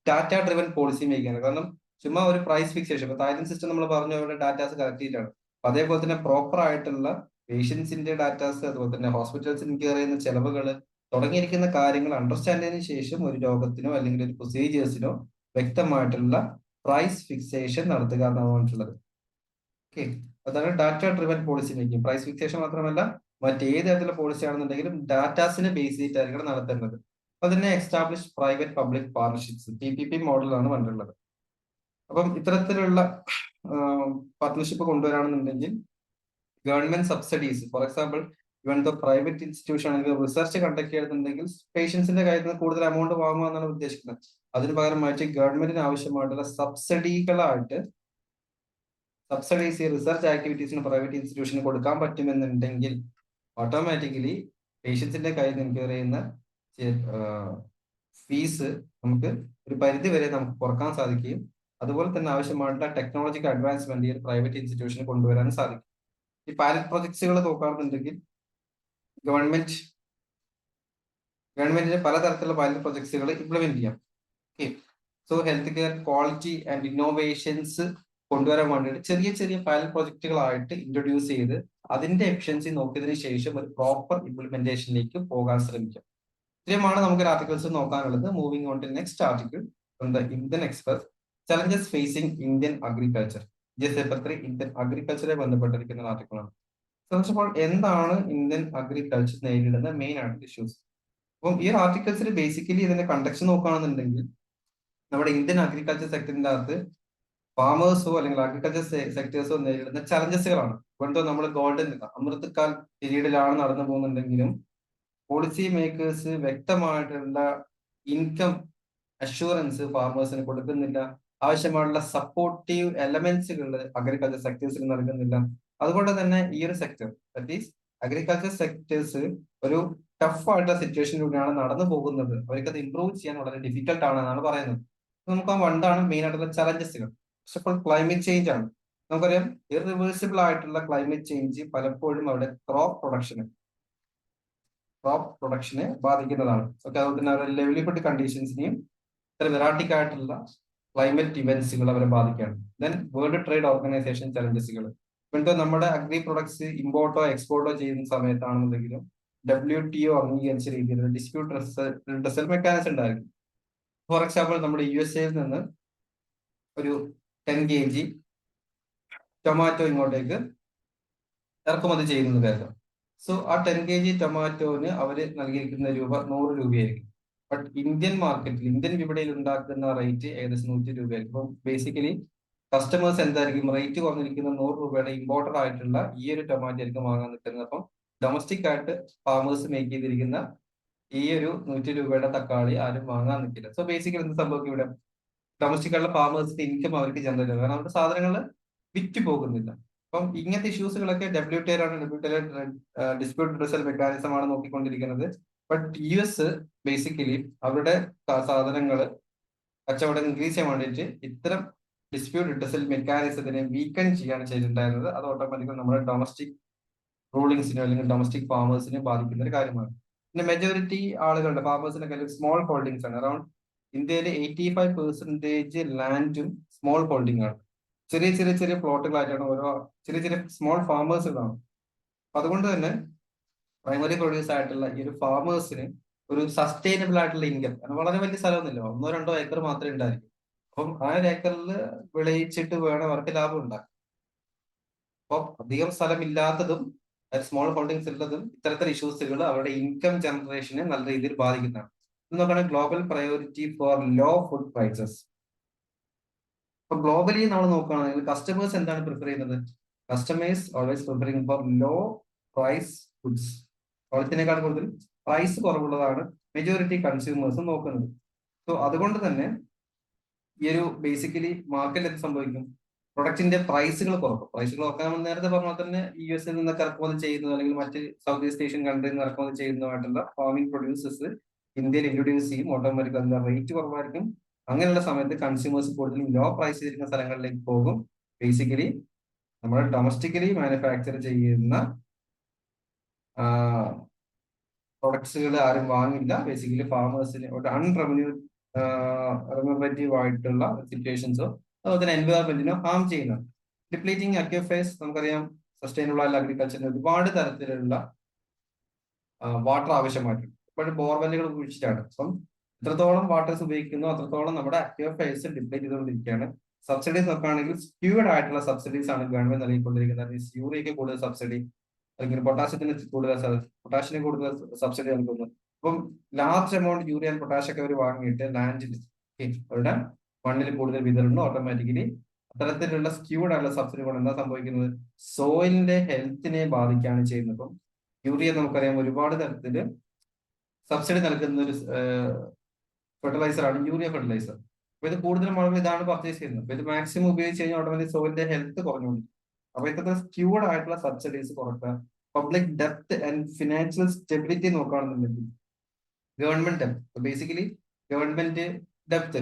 S1: data driven policy making ആണ്. കാരണം ചുമ്മാ ഒരു പ്രൈസ് ഫിക്സേഷൻ, ഇപ്പൊ തായ്ലൻഡ് സിസ്റ്റം നമ്മൾ പറഞ്ഞു അവരുടെ ഡാറ്റാസ് കളക്ട് ചെയ്തിട്ടാണ്. അപ്പൊ അതേപോലെ തന്നെ പ്രോപ്പർ ആയിട്ടുള്ള പേഷ്യൻസിന്റെ ഡാറ്റാസ്, അതുപോലെ തന്നെ ഹോസ്പിറ്റൽസിൽ ഇൻക്വയർ ചെയ്യുന്ന ചെലവുകൾ തുടങ്ങിയിരിക്കുന്ന കാര്യങ്ങൾ അണ്ടർസ്റ്റാൻഡ് ചെയ്തതിനു ശേഷം ഒരു രോഗത്തിനോ അല്ലെങ്കിൽ ഒരു പ്രൊസീജിയേഴ്സിനോ വ്യക്തമായിട്ടുള്ള പ്രൈസ് ഫിക്സേഷൻ നടത്തുക എന്നാണ് പറഞ്ഞിട്ടുള്ളത്. ഓക്കെ, അതാണ് data driven policy making. Price fixation മാത്രമല്ല, മറ്റേത് തരത്തിലുള്ള പോളിസി ആണെന്നുണ്ടെങ്കിലും ഡാറ്റാസിനെ ബേസ് ചെയ്തിട്ടായിരിക്കണം നടത്തേണ്ടത്. അപ്പൊ അതിനെ establish private public partnerships, PPP മോഡലാണ് പറഞ്ഞിട്ടുള്ളത്. അപ്പം ഇത്തരത്തിലുള്ള പാർട്ട്ണർഷിപ്പ് കൊണ്ടുവരാണെന്നുണ്ടെങ്കിൽ government subsidies, for example even the private institution ആണെങ്കിൽ റിസർച്ച് കണ്ടക്ട് ചെയ്യുന്നുണ്ടെങ്കിൽ പേഷ്യൻസിന്റെ കാര്യത്തിൽ കൂടുതൽ എമൗണ്ട് വാങ്ങുക എന്നാണ് ഉദ്ദേശിക്കുന്നത്. അതിന് പകരമായിട്ട് ഗവൺമെന്റിന് ആവശ്യമായിട്ടുള്ള സബ്സിഡികളായിട്ട് സബ്സിഡീസ് റിസർച്ച് ആക്ടിവിറ്റീസിന് പ്രൈവറ്റ് ഇൻസ്റ്റിറ്റ്യൂഷന് കൊടുക്കാൻ പറ്റുമെന്നുണ്ടെങ്കിൽ ഓട്ടോമാറ്റിക്കലി പേഷ്യൻസിന്റെ കയ്യിൽ നിന്ന് എൻക്വയർ ചെയ്യുന്ന ഫീസ് നമുക്ക് ഒരു പരിധി വരെ നമുക്ക് കുറക്കാൻ സാധിക്കുകയും അതുപോലെ തന്നെ ആവശ്യമായിട്ടുള്ള ടെക്നോളജിക്കൽ അഡ്വാൻസ്മെന്റ് ഈ ഒരു പ്രൈവറ്റ് ഇൻസ്റ്റിറ്റ്യൂഷന് കൊണ്ടുവരാനും സാധിക്കും. ഈ പൈലറ്റ് പ്രൊജക്ട്സുകൾ നോക്കുകയാണെന്നുണ്ടെങ്കിൽ ഗവൺമെന്റിന് പലതരത്തിലുള്ള പൈലറ്റ് പ്രൊജക്ട്സുകൾ ഇംപ്ലിമെന്റ് ചെയ്യാം. Okay, so health care quality and innovations കൊണ്ടുവരാൻ വേണ്ടിയിട്ട് ചെറിയ ചെറിയ പൈലറ്റ് പ്രൊജക്ടുകളായിട്ട് ഇൻട്രൊഡ്യൂസ് ചെയ്ത് അതിന്റെ എഫിഷ്യൻസി നോക്കിയതിനു ശേഷം ഒരു പ്രോപ്പർ ഇംപ്ലിമെന്റേഷനിലേക്ക് പോകാൻ ശ്രമിക്കാം. ഇത്രയുമാണ് നമുക്ക് ആർട്ടിക്കിൾസ് നോക്കാനുള്ളത്. Moving on to next article from the Indian Express, challenges facing Indian agriculture. Paper Indian അഗ്രികൾച്ചറെ ബന്ധപ്പെട്ടിരിക്കുന്ന ആർട്ടിക്കിളാണ്. ഫസ്റ്റ് ഓഫ് ഓൾ, എന്താണ് ഇന്ത്യൻ അഗ്രികൾച്ചർ നേരിടുന്ന മെയിൻ ആയിട്ടുള്ള ഇഷ്യൂസ്? അപ്പം ഈ ആർട്ടിക്കിൾസിൽ ബേസിക്കലി ഇതിന്റെ കണ്ടക്ഷൻ നോക്കുകയാണെന്നുണ്ടെങ്കിൽ നമ്മുടെ ഇന്ത്യൻ അഗ്രികൾച്ചർ സെക്ടറിന്റെ അകത്ത് ഫാമേഴ്സോ അല്ലെങ്കിൽ അഗ്രികൾച്ചർ സെക്ടേഴ്സോ നേരിടുന്ന ചലഞ്ചസുകളാണ്. ഇപ്പോഴത്തെ നമ്മൾ ഗോൾഡൻ അമൃതകാൽ പീരീഡിലാണ് നടന്നു പോകുന്നുണ്ടെങ്കിലും പോളിസി മേക്കേഴ്സ് വ്യക്തമായിട്ടുള്ള ഇൻകം അഷുറൻസ് ഫാർമേഴ്സിന് കൊടുക്കുന്നില്ല. ആവശ്യമായിട്ടുള്ള സപ്പോർട്ടീവ് എലമെന്റ്സുകൾ അഗ്രികൾച്ചർ സെക്ടേഴ്സിൽ നൽകുന്നില്ല. അതുകൊണ്ട് തന്നെ ഈ ഒരു sector, that is agriculture sectors ഒരു ടഫ് ആയിട്ടുള്ള സിറ്റുവേഷനിലൂടെയാണ് നടന്നു പോകുന്നത്. അവർക്കത് ഇംപ്രൂവ് ചെയ്യാൻ വളരെ ഡിഫിക്കൽട്ട് ആണെന്നാണ് പറയുന്നത്. നമുക്ക് ആ വണ്ടാണ് മെയിൻ ആയിട്ടുള്ള ചലഞ്ചസുകൾ. പക്ഷെ ഇപ്പോൾ ക്ലൈമറ്റ് ചേഞ്ച് ആണ്. നമുക്കറിയാം, ഇറിവേഴ്സിബിൾ ആയിട്ടുള്ള ക്ലൈമറ്റ് ചേഞ്ച് പലപ്പോഴും അവിടെ ക്രോപ്പ് പ്രൊഡക്ഷനെ ബാധിക്കുന്നതാണ്. ഓക്കെ, അതുപോലെ തന്നെ അവരുടെ ലെവലിഹുഡ് കണ്ടീഷൻസിനെയും ഇത്ര വെറാട്ടിക് ആയിട്ടുള്ള ക്ലൈമറ്റ് ഇവന്റ്സുകൾ അവരെ ബാധിക്കുകയാണ്. ദെൻ വേൾഡ് ട്രേഡ് ഓർഗനൈസേഷൻ ചലഞ്ചസുകൾ. ഇപ്പോഴത്തെ നമ്മുടെ അഗ്രി പ്രൊഡക്ട്സ് ഇമ്പോർട്ടോ എക്സ്പോർട്ടോ ചെയ്യുന്ന സമയത്താണെന്നുണ്ടെങ്കിലും WTO അംഗീകരിച്ച രീതിയിൽ ഡിസ്പ്യൂട്ട് റിസൽ മെക്കാനിസം ഉണ്ടായിരിക്കും. ഫോർ എക്സാമ്പിൾ, നമ്മുടെ USA നിന്ന് ഒരു 10 kg ടൊമാറ്റോ ഇങ്ങോട്ടേക്ക് ഇറക്കുമതി ചെയ്യുന്നത് കരുതാം. സോ ആ 10 kg ടൊമാറ്റോന് അവര് നൽകിയിരിക്കുന്ന രൂപ 100 രൂപയായിരിക്കും. ബട്ട് ഇന്ത്യൻ മാർക്കറ്റിൽ, ഇന്ത്യൻ വിപണിയിൽ ഉണ്ടാക്കുന്ന റേറ്റ് ഏകദേശം 100 രൂപയായിരിക്കും. അപ്പം ബേസിക്കലി കസ്റ്റമേഴ്സ് എന്തായിരിക്കും, റേറ്റ് കുറഞ്ഞിരിക്കുന്ന 100 രൂപയുടെ ഇമ്പോർട്ടഡ് ആയിട്ടുള്ള ഈ ഒരു ടൊമാറ്റോ ആയിരിക്കും വാങ്ങാൻ നിൽക്കുന്നത്. അപ്പം ഡൊമസ്റ്റിക് ആയിട്ട് ഫാമേഴ്സ് മേക്ക് ചെയ്തിരിക്കുന്ന ഈ ഒരു 100 രൂപയുടെ തക്കാളി ആരും വാങ്ങാൻ നിൽക്കില്ല. സോ ബേസിക്കലി എന്ത് സംഭവിക്കും, ഇവിടെ ഡൊമസ്റ്റിക് ആയിട്ടുള്ള ഫാമേഴ്സിന്റെ ഇൻകം അവർക്ക് ജനറേറ്റ് ചെയ്യും, കാരണം അവരുടെ സാധനങ്ങൾ വിറ്റ് പോകുന്നില്ല. അപ്പം ഇങ്ങനത്തെ ഇഷ്യൂസുകളൊക്കെ WTO ഡിസ്പ്യൂട്ട് റിസൽ മെക്കാനിസം ആണ് നോക്കിക്കൊണ്ടിരിക്കുന്നത്. ബട്ട് US ബേസിക്കലി അവരുടെ സാധനങ്ങൾ
S2: കച്ചവടം ഇൻക്രീസ് ചെയ്യാൻ വേണ്ടിയിട്ട് ഇത്തരം ഡിസ്പ്യൂട്ട് ഡിസൽ മെക്കാനിസത്തിനെ വീക്കൺ ചെയ്യാണ് ചെയ്തിട്ടുണ്ടായിരുന്നത്. അത് ഓട്ടോമാറ്റിക്കലി നമ്മുടെ ഡൊമസ്റ്റിക് റൂളിങ്സിനോ അല്ലെങ്കിൽ ഡൊമസ്റ്റിക് ഫാമേഴ്സിനെ ബാധിക്കുന്ന ഒരു കാര്യമാണ്. പിന്നെ മെജോറിറ്റി ആളുകളുടെ ഫാമേഴ്സിന്റെ കയ്യിൽ സ്മോൾ ഹോൾഡിങ്സ് ആണ്. അറൌണ്ട് ഇന്ത്യയിലെ 85% ലാൻഡും സ്മോൾ ഹോൾഡിംഗ് ആണ്. ചെറിയ ചെറിയ ചെറിയ പ്ലോട്ടുകളായിട്ടാണ് ഓരോ ചെറിയ ചെറിയ സ്മോൾ ഫാമേഴ്സുകളാണ്. അതുകൊണ്ട് തന്നെ പ്രൈമറി പ്രൊഡ്യൂസ് ആയിട്ടുള്ള ഈ ഒരു ഫാമേഴ്സിന് ഒരു സസ്റ്റൈനബിൾ ആയിട്ടുള്ള ഇൻകം, വളരെ വലിയ സ്ഥലമൊന്നുമില്ല, 1-2 ഏക്കർ മാത്രമേ ഉണ്ടായിരിക്കും. അപ്പം ആ ഒരു ഏക്കറിൽ വിളയിച്ചിട്ട് വേണം അവർക്ക് ലാഭം ഉണ്ടാക്കാൻ. അപ്പോൾ അധികം സ്ഥലമില്ലാത്തതും സ്മോൾ ഹോൾഡിങ്സ് ഉള്ളതും ഇത്തരത്തിൽ ഇഷ്യൂസുകൾ അവരുടെ ഇൻകം ജനറേഷനെ നല്ല രീതിയിൽ ബാധിക്കുന്നതാണ്. നോക്കുകയാണെങ്കിൽ global priority for low food prices. അപ്പൊ ഗ്ലോബലി നമ്മൾ നോക്കുകയാണെങ്കിൽ കസ്റ്റമേഴ്സ് എന്താണ് പ്രിഫർ ചെയ്യുന്നത്? Customers always preferring for low price foods. ക്വാളിറ്റിനേക്കാൾ കൂടുതൽ പ്രൈസ് കുറവുള്ളതാണ് മെജോറിറ്റി കൺസ്യൂമേഴ്സ് നോക്കുന്നത്. സോ അതുകൊണ്ട് തന്നെ ഈ ഒരു ബേസിക്കലി മാർക്കറ്റിൽ എന്ത് സംഭവിക്കും? പ്രൊഡക്റ്റിന്റെ പ്രൈസുകൾ കുറക്കും. പ്രൈസുകൾ കുറക്കാൻ നേരത്തെ പറഞ്ഞാൽ തന്നെ US നിന്നൊക്കെ ഇറക്കുമതി ചെയ്യുന്നത് അല്ലെങ്കിൽ മറ്റ് സൗത്ത് ഈസ്റ്റ് ഏഷ്യൻ കൺട്രിയിൽ നിന്ന് ഇറക്കുമതി ചെയ്യുന്നതായിട്ടുള്ള ഫാമിംഗ് പ്രൊഡ്യൂസേഴ്സ് ഇന്ത്യയിൽ ഇൻട്രൊഡ്യൂസ് ചെയ്യും. ഓട്ടോമാറ്റിക് അതിന്റെ റേറ്റ് കുറവായിരിക്കും. അങ്ങനെയുള്ള സമയത്ത് കൺസ്യൂമേഴ്സ് കൂടുതലും ലോ പ്രൈസ് ചെയ്തിരിക്കുന്ന സ്ഥലങ്ങളിലേക്ക് പോകും. ബേസിക്കലി നമ്മൾ ഡൊമസ്റ്റിക്കലി മാനുഫാക്ചർ ചെയ്യുന്ന പ്രൊഡക്ട്സുകൾ ആരും വാങ്ങില്ല. ബേസിക്കലി ഫാമേഴ്സിന് ഒരു റെമ്യൂണറേറ്റീവ് ആയിട്ടുള്ള സിറ്റുവേഷൻസോ അതുപോലെ തന്നെ എൻവയോൺമെന്റിനോ ഹാം ചെയ്യുന്നുണ്ട്. ഡിപ്ലീറ്റിംഗ് അക്വിഫേഴ്സ് നമുക്കറിയാം, സസ്റ്റൈനബിൾ ആയിട്ടുള്ള അഗ്രികൾച്ചറിന് ഒരുപാട് തരത്തിലുള്ള വാട്ടർ ആവശ്യമായിട്ടുണ്ട്. ഇപ്പോഴും ബോർവെല്ലുകൾ ഉപയോഗിച്ചിട്ടാണ്. അപ്പം എത്രത്തോളം വാട്ടേഴ്സ് ഉപയോഗിക്കുന്നു അത്രത്തോളം നമ്മുടെ അക്വിഫേഴ്സ് ഡിപ്ലീറ്റ് ചെയ്തുകൊണ്ടിരിക്കുകയാണ്. സബ്സിഡീസ് നോക്കുകയാണെങ്കിൽ സ്ക്യൂഡ് ആയിട്ടുള്ള സബ്സിഡീസ് ആണ് ഗവൺമെന്റ് നൽകിക്കൊണ്ടിരിക്കുന്നത്. യൂറിയക്ക് കൂടുതൽ സബ്സിഡി, അല്ലെങ്കിൽ പൊട്ടാഷ്യത്തിന് കൂടുതൽ സബ്സിഡി നൽകുന്നു. അപ്പം large amount urea and potassium ഒക്കെ അവർ വാങ്ങിയിട്ട് ലാൻഡിൽ അവരുടെ മണ്ണിൽ കൂടുതൽ വിതരണം ഓട്ടോമാറ്റിക്കലി അത്തരത്തിലുള്ള സ്ക്യൂഡ് ആയിട്ടുള്ള സബ്സിഡി കൊണ്ട് എന്താ സംഭവിക്കുന്നത്? സോയിലിന്റെ ഹെൽത്തിനെ ബാധിക്കുകയാണ് ചെയ്യുന്നത്. അപ്പം യൂറിയ നമുക്കറിയാം ഒരുപാട് തരത്തില് സബ്സിഡി നൽകുന്ന ഒരു ഫെർട്ടിലൈസർ ആണ് യൂറിയ ഫെർട്ടിലൈസർ. അപ്പൊ ഇത് കൂടുതലും ആളുകൾ ഇതാണ് പർച്ചേസ് ചെയ്യുന്നത്. അപ്പൊ ഇത് മാക്സിമം ഉപയോഗിച്ച് കഴിഞ്ഞാൽ ഓട്ടോമാറ്റിക് സോയിലിന്റെ ഹെൽത്ത് കുറഞ്ഞുകൊണ്ട്. അപ്പൊ ഇത്തരത്തിൽ സ്ക്യൂഡ് ആയിട്ടുള്ള സബ്സിഡീസ് കുറക്കുക. പബ്ലിക് ഡെപ്ത് ആൻഡ് ഫിനാൻഷ്യൽ സ്റ്റെബിലിറ്റി നോക്കുകയാണെന്നുണ്ടെങ്കിൽ ഗവൺമെന്റ് ഡെപ്ത്, ബേസിക്കലി ഗവൺമെന്റ് ഡെപ്ത്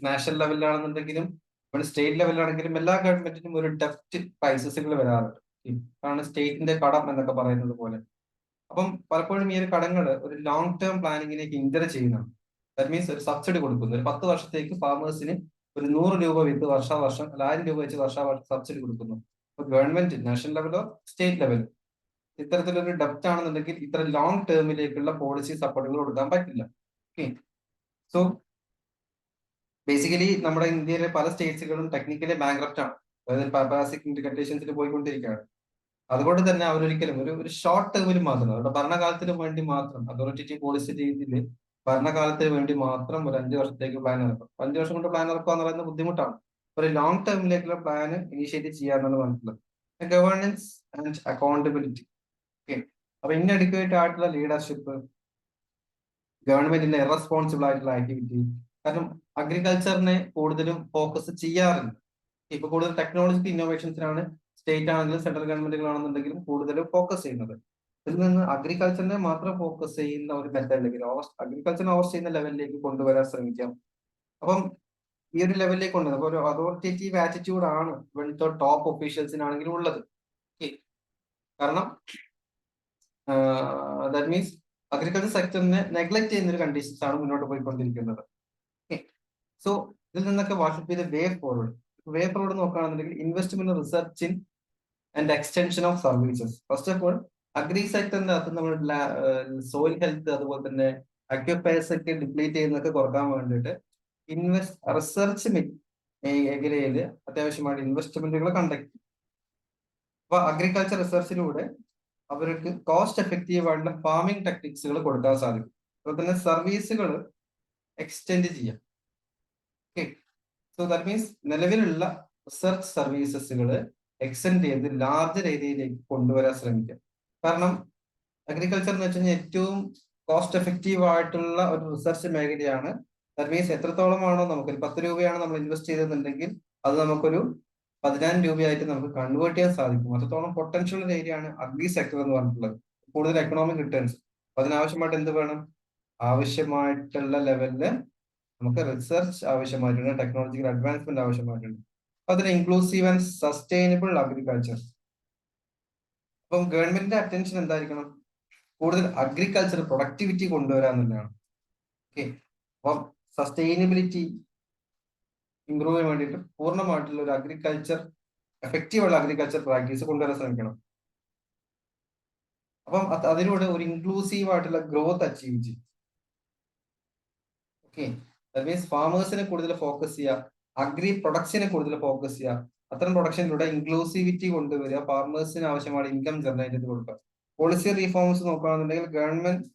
S2: നാഷണൽ ലെവലിലാണെന്നുണ്ടെങ്കിലും സ്റ്റേറ്റ് ലെവലിലാണെങ്കിലും എല്ലാ ഗവൺമെന്റിനും ഒരു ഡെപ്റ്റ് ക്രൈസിസുകൾ വരാറുണ്ട്. ആണ് സ്റ്റേറ്റിന്റെ കടം എന്നൊക്കെ പറയുന്നത് പോലെ. അപ്പം പലപ്പോഴും ഈ ഒരു കടങ്ങൾ ഒരു ലോങ് ടേം പ്ലാനിങ്ങിലേക്ക് ഹിൻഡർ ചെയ്യുന്നതാണ്. ദാറ്റ് മീൻസ് ഒരു സബ്സിഡി കൊടുക്കുന്നു. ഒരു 10 വർഷത്തേക്ക് ഫാമേഴ്സിന് ഒരു 100 രൂപ വിത്ത് വർഷം 1000 രൂപ വെച്ച് വർഷം സബ്സിഡി കൊടുക്കുന്നു. അപ്പൊ ഗവൺമെന്റ് നാഷണൽ ലെവലോ സ്റ്റേറ്റ് ലെവലോ ഇത്തരത്തിലൊരു ഡെപ്റ്റ് ആണെന്നുണ്ടെങ്കിൽ ഇത്ര ലോങ് ടേമിലേക്കുള്ള പോളിസി സപ്പോർട്ടുകൾ കൊടുക്കാൻ പറ്റില്ല. ഓക്കെ, സോ ബേസിക്കലി നമ്മുടെ ഇന്ത്യയിലെ പല സ്റ്റേറ്റ്സുകളും ടെക്നിക്കലി ബാങ്ക്രപ്റ്റ് ആണ്. അതായത് പാരാസിക് കണ്ടീഷൻസിൽ പോയിക്കൊണ്ടിരിക്കുകയാണ്. അതുകൊണ്ട് തന്നെ അവരൊരിക്കലും ഒരു ഷോർട്ട് ടേമിൽ മാത്രം അവരുടെ ഭരണകാലത്തിന് വേണ്ടി മാത്രം അതോറിറ്റേറ്റീവ് പോളിസി രീതിയിൽ ഭരണകാലത്തിന് വേണ്ടി മാത്രം ഒരു 5 വർഷത്തേക്ക് പ്ലാൻ ഇറക്കും. 5 വർഷം കൊണ്ട് പ്ലാൻ ഇറക്കുക എന്ന് പറയുന്നത് ബുദ്ധിമുട്ടാണ്. ഒരു ലോങ് ടേമിലേക്കുള്ള പ്ലാൻ ഇനീഷ്യേറ്റ് ചെയ്യാന്നാണ് മനസ്സിലാക്കുന്നത്. Governance and accountability. ഓക്കെ, അപ്പൊ ഇൻഅഡിക്വേറ്റ് ആയിട്ടുള്ള ലീഡർഷിപ്പ്, ഗവൺമെന്റിന്റെ ഇറസ്പോൺസിബിൾ ആയിട്ടുള്ള ആക്ടിവിറ്റി. കാരണം അഗ്രികൾച്ചറിനെ കൂടുതലും ഫോക്കസ് ചെയ്യാറില്ല. ഇപ്പൊ കൂടുതൽ ടെക്നോളജിക്കൽ ഇന്നോവേഷൻസിനാണ് സ്റ്റേറ്റ് ആണെങ്കിലും സെൻട്രൽ ഗവൺമെന്റുകളാണെന്നുണ്ടെങ്കിലും കൂടുതൽ ഫോക്കസ് ചെയ്യുന്നത്. ഇതിൽ നിന്ന് അഗ്രികൾച്ചറിനെ മാത്രം ഫോക്കസ് ചെയ്യുന്ന ഒരു മെത്തേഡിലേക്ക് അഗ്രികൾച്ചറിനെ ഓവർ ചെയ്യുന്ന ലെവലിലേക്ക് കൊണ്ടുവരാൻ ശ്രമിക്കാം. അപ്പം ഈ ഒരു ലെവലിലേക്ക് കൊണ്ടുവരുന്നത് അപ്പൊ ഒരു അതോറിറ്റേറ്റീവ് ആറ്റിറ്റ്യൂഡ് ആണ് ഇവിടുത്തെ ടോപ്പ് ഒഫീഷ്യൽസിനാണെങ്കിലും ഉള്ളത്. കാരണം ദാറ്റ് മീൻസ് അഗ്രികൾച്ചർ സെക്ടറിനെ നെഗ്ലക്ട് ചെയ്യുന്ന ഒരു കണ്ടീഷൻസ് ആണ് മുന്നോട്ട് പോയിക്കൊണ്ടിരിക്കുന്നത്. സോ ഇതിൽ നിന്നൊക്കെ what should be the way forward? Way forward നോക്കുകയാണെന്നുണ്ടെങ്കിൽ investment research in and extension of services. First of all agri സെക്ടറിന്റെ അകത്ത് നമ്മൾ സോയിൽ ഹെൽത്ത് അതുപോലെ തന്നെ അക്യുപേഴ്സ് ഒക്കെ ഡിപ്ലീറ്റ് ചെയ്യുന്നതൊക്കെ കുറക്കാൻ വേണ്ടിയിട്ട് റിസർച്ച് മേഖലയിൽ അത്യാവശ്യമായിട്ട് ഇൻവെസ്റ്റ്മെന്റുകൾ കണ്ടക്ട് ചെയ്യും. അപ്പൊ അഗ്രികൾച്ചർ റിസർച്ചിലൂടെ അവർക്ക് കോസ്റ്റ് എഫക്റ്റീവ് ആയിട്ടുള്ള ഫാമിംഗ് ടെക്നിക്സുകൾ കൊടുക്കാൻ സാധിക്കും. അതുപോലെ തന്നെ സർവീസുകൾ എക്സ്റ്റെൻഡ് ചെയ്യാം. ഓക്കെ, സോ ദാറ്റ് മീൻസ് നിലവിലുള്ള റിസർച്ച് സർവീസസുകൾ എക്സ്റ്റെൻഡ് ചെയ്ത് ലാർജ് ഏരിയയിലേക്ക് കൊണ്ടുവരാൻ ശ്രമിക്കാം. കാരണം അഗ്രികൾച്ചർ എന്ന് വെച്ച് കഴിഞ്ഞാൽ ഏറ്റവും കോസ്റ്റ് എഫക്റ്റീവ് ആയിട്ടുള്ള ഒരു റിസർച്ച് മേഖലയാണ്. ദാറ്റ് മീൻസ് എത്രത്തോളമാണോ നമുക്കൊരു 10 രൂപയാണ് നമ്മൾ ഇൻവെസ്റ്റ് ചെയ്തതെന്നുണ്ടെങ്കിൽ അത് നമുക്കൊരു 10,000 രൂപയായിട്ട് നമുക്ക് കൺവേർട്ട് ചെയ്യാൻ സാധിക്കും. അത്രത്തോളം പൊട്ടൻഷ്യൽ ഒരു ഏരിയ ആണ് അഗ്രി സെക്ടർ എന്ന് പറഞ്ഞിട്ടുള്ളത്. കൂടുതൽ എക്കണോമിക് റിട്ടേൺസ്. അതിനാവശ്യമായിട്ട് എന്ത് വേണം? ആവശ്യമായിട്ടുള്ള ലെവലില് നമുക്ക് റിസർച്ച് ആവശ്യമായിട്ടുണ്ട്, ടെക്നോളജിക്കൽ അഡ്വാൻസ്മെന്റ് ആവശ്യമായിട്ടുണ്ട്. അതിന് ഇൻക്ലൂസീവ് ആൻഡ് സസ്റ്റൈനബിൾ അഗ്രികൾച്ചർ. അപ്പം ഗവൺമെന്റിന്റെ അറ്റൻഷൻ എന്തായിരിക്കണം? കൂടുതൽ അഗ്രികൾച്ചർ പ്രൊഡക്ടിവിറ്റി കൊണ്ടുവരാന്നുള്ളതാണ്. ഓക്കെ, അപ്പം സസ്റ്റൈനബിലിറ്റി ഇംപ്രൂവ് ചെയ്യാൻ വേണ്ടിയിട്ട് പൂർണ്ണമായിട്ടുള്ള ഒരു അഗ്രികൾച്ചർ, എഫക്റ്റീവുള്ള അഗ്രികൾച്ചർ പ്രാക്ടീസ് കൊണ്ടുവരാൻ ശ്രമിക്കണം. അപ്പം അതിലൂടെ ഒരു ഇൻക്ലൂസീവ് ആയിട്ടുള്ള ഗ്രോത്ത് അച്ചീവ് ചെയ്യും. ഓക്കെ, ദാറ്റ് മീൻസ് ഫാമേഴ്സിനെ കൂടുതൽ ഫോക്കസ് ചെയ്യുക, അഗ്രി പ്രൊഡക്ട്സിനെ കൂടുതൽ ഫോക്കസ് ചെയ്യുക. അത്തരം പ്രൊഡക്ഷനിലൂടെ ഇൻക്ലൂസിവിറ്റി കൊണ്ടുവരിക, ഫാർമേഴ്സിന് ആവശ്യമായ ഇൻകം ജനറേറ്റ് ചെയ്ത് കൊടുക്കുക. പോളിസി റീഫോംസ് നോക്കുകയാണെന്നുണ്ടെങ്കിൽ government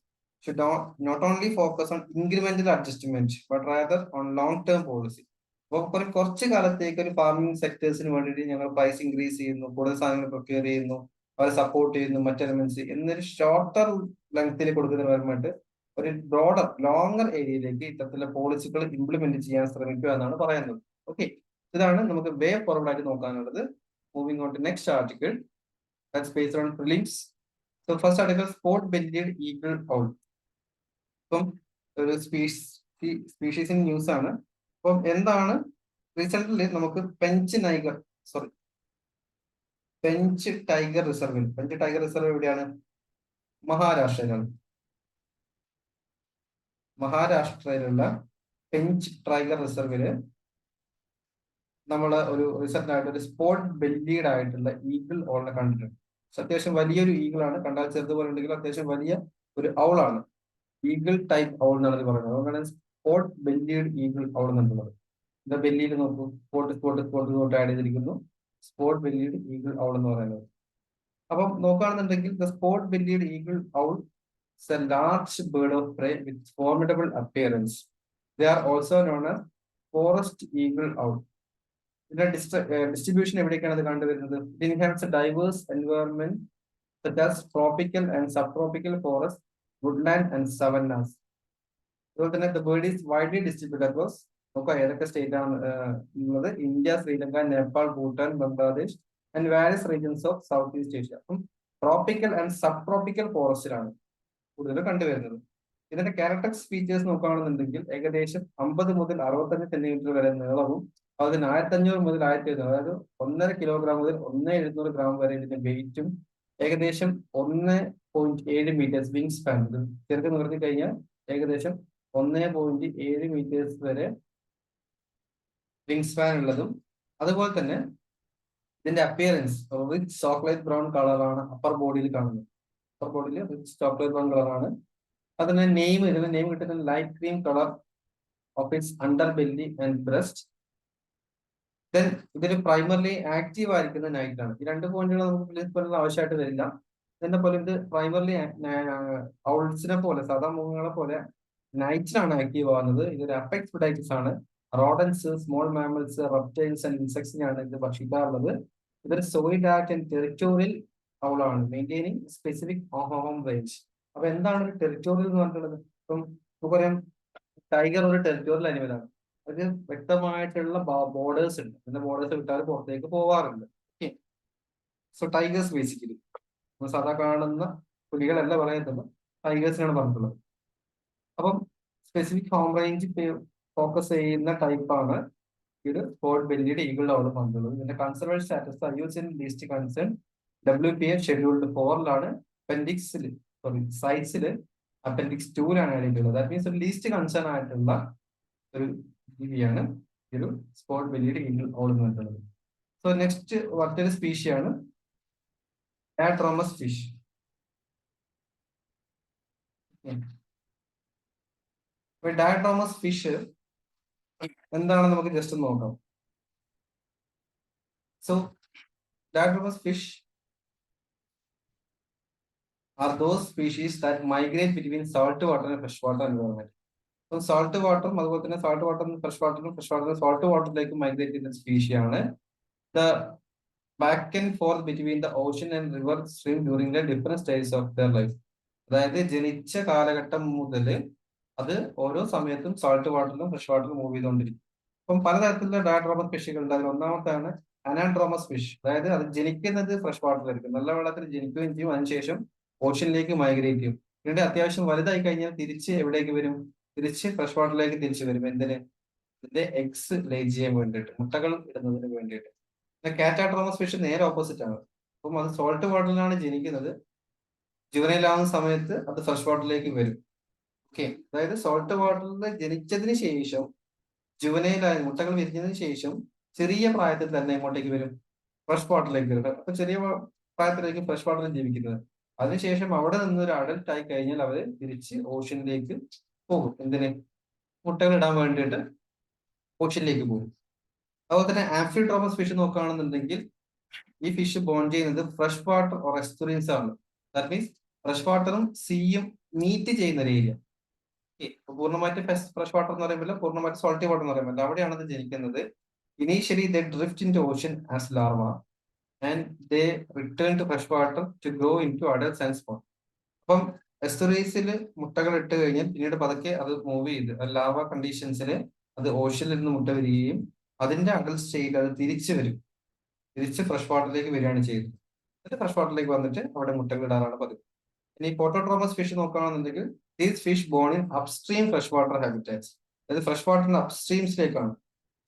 S2: should not only focus on incremental adjustment but rather on long term policy. അപ്പോൾ കുറച്ച് കാലത്തേക്ക് ഒരു ഫാർമിംഗ് സെക്ടേഴ്സിന് വേണ്ടിയിട്ട് ഞങ്ങൾ പ്രൈസ് ഇൻക്രീസ് ചെയ്യുന്നു, കൂടുതൽ സാധനങ്ങൾ പ്രൊക്യൂർ ചെയ്യുന്നു, അവരെ സപ്പോർട്ട് ചെയ്യുന്നു, മറ്റ് എലമെന്റ്സ് എന്നൊരു ഷോർട്ടർ ലെങ്ത്തിൽ കൊടുക്കുന്നതിന് പരമായിട്ട് ഒരു ബ്രോഡർ ലോങ്ങർ ഏരിയയിലേക്ക് ഇത്തരത്തിലുള്ള പോളിസികൾ ഇംപ്ലിമെന്റ് ചെയ്യാൻ ശ്രമിക്കുക എന്നാണ് പറയുന്നത്. ഓക്കെ, ഇതാണ് നമുക്ക് വേ ഫോർവേഡ് ആയിട്ട് നോക്കാനുള്ളത്. Moving on to next article, that's based on prelims. So first article, spot bellied eagle owl. ഇപ്പം ഒരു സ്പീഷീസിന്റെ ന്യൂസ് ആണ്. അപ്പം എന്താണ് റീസെന്റ്ലി നമുക്ക് പെഞ്ച് ടൈഗർ റിസർവ് എവിടെയാണ്? മഹാരാഷ്ട്രയിലാണ്. മഹാരാഷ്ട്രയിലുള്ള പെഞ്ച് ടൈഗർ റിസർവില് നമ്മൾ ഒരു റിസർച്ച് ആയിട്ട് ഒരു സ്പോട്ട് ബെല്ലീഡ് ആയിട്ടുള്ള ഈഗിൾ ഔളിനെ കണ്ടിട്ടുണ്ട്. അത്യാവശ്യം വലിയൊരു ഈഗിൾ ആണ്, കണ്ടാൽ ചെറുതുപോലെ ഉണ്ടെങ്കിൽ അത്യാവശ്യം വലിയ ഒരു ഔളാണ്. ഈഗിൾ ടൈപ്പ് ഔൾ എന്നാണ് ഇത് പറയുന്നത്. അതുകൊണ്ടാണ് സ്പോട്ട് ബെല്ലീഡ് ഈഗിൾ ഔൾ എന്നുള്ളത്. ഇത് ബെല്ലിയിൽ നോക്കൂ, സ്പോട്ട് ആഡ് ചെയ്തിരിക്കുന്നു, സ്പോട്ട് ബെല്ലീഡ് ഈഗിൾ ഔൾ എന്ന് പറയുന്നത്. അപ്പം നോക്കുകയാണെന്നുണ്ടെങ്കിൽ the spot bellied eagle owl is a large bird of prey with formidable appearance. They are also known as forest eagle owl. ഇതിന്റെ distribution എവിടേക്കാണ് ഇത് കണ്ടുവരുന്നത്? It inhabits a diverse environment such as tropical and subtropical forests, woodland and savannas. അതുപോലെ തന്നെ the bird is widely distributed across, നോക്കാം ഏതൊക്കെ state ആണ് ഉള്ളത്: India, Sri Lanka, Nepal, Bhutan, Bangladesh and various regions of south east Asia. അപ്പം ട്രോപ്പിക്കൽ ആൻഡ് സബ് ട്രോപ്പിക്കൽ ഫോറസ്റ്റിലാണ് കൂടുതൽ കണ്ടുവരുന്നത്. ഇതിന്റെ ക്യാരക്ടറിസ്റ്റിക് ഫീച്ചേഴ്സ് നോക്കുകയാണെന്നുണ്ടെങ്കിൽ ഏകദേശം 50 മുതൽ 65 സെന്റിമീറ്റർ വരെ നീളവും, അതിന് 1500 മുതൽ 1700, അതായത് 1.5 കിലോഗ്രാം മുതൽ 1.700 ഗ്രാം വരെ ഇതിന്റെ വെയിറ്റും, ഏകദേശം 1.7 മീറ്റേഴ്സ് വിങ് സ്പാൻ, ഇത് ചെറുക്ക് നിവർത്തി കഴിഞ്ഞാൽ ഏകദേശം 1.7 മീറ്റേഴ്സ് വരെ വിങ് സ്പാൻ ഉള്ളതും. അതുപോലെ തന്നെ ഇതിന്റെ അപ്പിയറൻസ് റിച്ച് ചോക്ലേറ്റ് ബ്രൗൺ കളറാണ് അപ്പർ ബോഡിയിൽ കാണുന്നത്. അപ്പർ ബോഡിയിൽ റിച്ച് ചോക്ലേറ്റ് ബ്രൗൺ കളറാണ്. അതിന് ഇതിന്റെ നെയിം കിട്ടുന്നത് light cream colour of its under belly and breast. Then ഇതൊരു പ്രൈമർലി ആക്റ്റീവ് ആയിരിക്കുന്ന നൈറ്റിലാണ്. ഈ രണ്ട് പോയിന്റുകൾ നമുക്ക് ആവശ്യമായിട്ട് വരില്ല. ഇതിന്റെ പോലെ ഇത് പ്രൈമർലി ഔൾസിനെ പോലെ, സാധാ മൃഗങ്ങളെ പോലെ നൈറ്റിലാണ് ആക്റ്റീവ് ആവുന്നത്. ഇതൊരു അപെക്സ് പ്രെഡേറ്റേഴ്സ് ആണ്. Rodents, small mammals, reptiles and ഇൻസെക്ട്സിനെയാണ് ഇത് ഭക്ഷിക്കാറുള്ളത്. ഇതൊരു സോളിഡാർട്ട് ആൻഡ് ടെറിറ്റോറിയൽ ഔളാണ്, മെയിൻറ്റെയിനിങ് സ്പെസിഫിക് ഹോം റേഞ്ച്. അപ്പൊ എന്താണ് ഒരു ടെറിറ്റോറിയൽ എന്ന് പറഞ്ഞിട്ടുള്ളത്? ഇപ്പം നമുക്കറിയാം ടൈഗർ ഒരു ടെറിറ്റോറിയൽ അനിമലാണ്. അതിന് വ്യക്തമായിട്ടുള്ള ബോർഡേഴ്സ് ഉണ്ട്. അതിന്റെ ബോർഡേഴ്സ് വിട്ടാൽ പുറത്തേക്ക് പോവാറുണ്ട്. ഓക്കെ, സോ ടൈഗേഴ്സ് ബേസിക്കലി നമ്മൾ സാധാ കാണുന്ന പുലികളല്ല പറയുന്നത്, ടൈഗേഴ്സിനാണ് പറഞ്ഞിട്ടുള്ളത്. അപ്പം സ്പെസിഫിക് ഹോം റേഞ്ച് ഫോക്കസ് ചെയ്യുന്ന ടൈപ്പാണ് ഇത് സ്പോട്ട് ബെല്ലിയുടെ ഈഗിൾ ഔൾ പറഞ്ഞിട്ടുള്ളത്. ഇതിന്റെ conservation status IUCN least concern WPF scheduled 4 സൈറ്റ്സില് അപ്പൻഡിക്സ് 2 ആഡ് ചെയ്തിട്ടുള്ളത്. ദാറ്റ് മീൻസ് ഒരു ലീസ്റ്റ് കൺസേൺ ആയിട്ടുള്ള ഒരു ജീവിയാണ് ഒരു സ്പോട്ട് ബെല്ലിയുടെ ഈഗിൾ ഔൾ എന്ന് പറഞ്ഞിട്ടുള്ളത്. സോ നെക്സ്റ്റ് മറ്റൊരു സ്പീഷിയാണ് ഡാഡ്രോമസ് ഫിഷ്. ഡാഡ്രോമസ് ഫിഷ് എന്താണെന്ന് നമുക്ക് ജസ്റ്റ് നോക്കാം. So diadromous fish are those species that migrate between salt water and fresh water environment. So salt water, അതുപോലെ തന്നെ salt water ഫ്രഷ് വാട്ടറും ഫ്രഷ് വാട്ടർ salt വാട്ടറിലേക്ക് മൈഗ്രേറ്റ് ചെയ്യുന്ന സ്പീഷിയാണ്. The back and forth between the ocean and river stream during the different stages of their life. അതായത് ജനിച്ച കാലഘട്ടം മുതൽ അത് ഓരോ സമയത്തും സാൾട്ട് വാട്ടറിലും ഫ്രഷ് വാട്ടറിലും മൂവ് ചെയ്തുകൊണ്ടിരിക്കും. അപ്പം പലതരത്തിലുള്ള ഡാഡ്രോമസ് ഫിഷുകൾ ഉണ്ട്. അതിൽ ഒന്നാമത്താണ് അനാഡ്രോമസ് ഫിഷ്. അതായത് അത് ജനിക്കുന്നത് ഫ്രഷ് വാട്ടറിലായിരിക്കും, നല്ല വെള്ളത്തിൽ ജനിക്കുകയും ചെയ്യും, അതിനുശേഷം ഓഷ്യനിലേക്ക് മൈഗ്രേറ്റ് ചെയ്യും. പിന്നീട് അത്യാവശ്യം വലുതായി കഴിഞ്ഞാൽ തിരിച്ച് എവിടേക്ക് വരും? തിരിച്ച് ഫ്രഷ് വാട്ടറിലേക്ക് തിരിച്ചു വരും. എന്തിന്? ഇതിന്റെ എഗ്സ് ലേ ചെയ്യാൻ വേണ്ടിയിട്ട്, മുട്ടകൾ ഇടുന്നതിന് വേണ്ടിയിട്ട്. പിന്നെ കാറ്റാട്രോമസ് ഫിഷ് നേരെ ഓപ്പോസിറ്റ് ആണ്. അപ്പം അത് സോൾട്ട് വാട്ടറിലാണ് ജനിക്കുന്നത്. ജുവനൈൽ ആവുന്ന സമയത്ത് അത് ഫ്രഷ് വാട്ടറിലേക്ക് വരും. ഓക്കെ, അതായത് സോൾട്ട് വാട്ടറിൽ ജനിച്ചതിന് ശേഷം ജുവനൈലായ മുട്ടകൾ വിരിഞ്ഞതിന് ശേഷം ചെറിയ പ്രായത്തിൽ തന്നെ എങ്ങോട്ടേക്ക് വരും? ഫ്രഷ് വാട്ടറിലേക്ക് വരും. അപ്പൊ ചെറിയ പ്രായത്തിലേക്ക് ഫ്രഷ് വാട്ടറിൽ ജീവിക്കുന്നത്. അതിനുശേഷം അവിടെ നിന്ന് ഒരു അഡൽട്ട് ആയി കഴിഞ്ഞാൽ അവര് തിരിച്ച് ഓഷ്യനിലേക്ക് പോകും. എന്തിന്? മുട്ടകൾ ഇടാൻ വേണ്ടിയിട്ട് ഓഷ്യനിലേക്ക് പോകും. അതുപോലെ തന്നെ ആംഫിട്രോമസ് ഫിഷ് നോക്കുകയാണെന്നുണ്ടെങ്കിൽ ഈ ഫിഷ് ബോൺ ചെയ്യുന്നത് ഫ്രഷ് വാട്ടർ ഓർ എസ്റ്റുറീൻസ് ആണ്. ദാറ്റ് മീൻസ് ഫ്രഷ് വാട്ടറും സീയും മീറ്റ് ചെയ്യുന്ന ഒരു ഏരിയ. പൂർണ്ണമായിട്ട് ഫ്രഷ് വാട്ടർ എന്ന് പറയുമ്പോൾ പൂർണ്ണമായിട്ട് സോൾട്ടി വാട്ടർ എന്ന് പറയുമ്പോൾ അവിടെയാണ് ഇത് ജനിക്കുന്നത്. Initially they drift in to ocean as larva and they return to fresh water to grow in to adults and spawn. അപ്പം എസ്റ്റുറീസിൽ മുട്ടകൾ ഇട്ട് കഴിഞ്ഞാൽ പിന്നീട് പതുക്കെ അത് മൂവ് ചെയ്ത് ലാർവ കണ്ടീഷൻസിൽ അത് ഓഷ്യനിൽ നിന്ന് മുട്ട വരികയും അതിന്റെ അഡൽട്ട് സ്റ്റേറ്റ് അത് തിരിച്ചു വരും. തിരിച്ച് ഫ്രഷ് വാട്ടറിലേക്ക് വരികയാണ് ചെയ്യുന്നത്. എന്നിട്ട് ഫ്രഷ് വാട്ടറിലേക്ക് വന്നിട്ട് അവിടെ മുട്ടകൾ ഇടാറാണ് പതിവ്. ഇനി പോട്ടോട്രോമസ് ഫിഷ് നോക്കുകയാണെന്നുണ്ടെങ്കിൽ these fish born in upstream fresh water habitats. അതായത് ഫ്രഷ് വാട്ടറിന്റെ അപ്സ്ട്രീംസിലേക്കാണ്.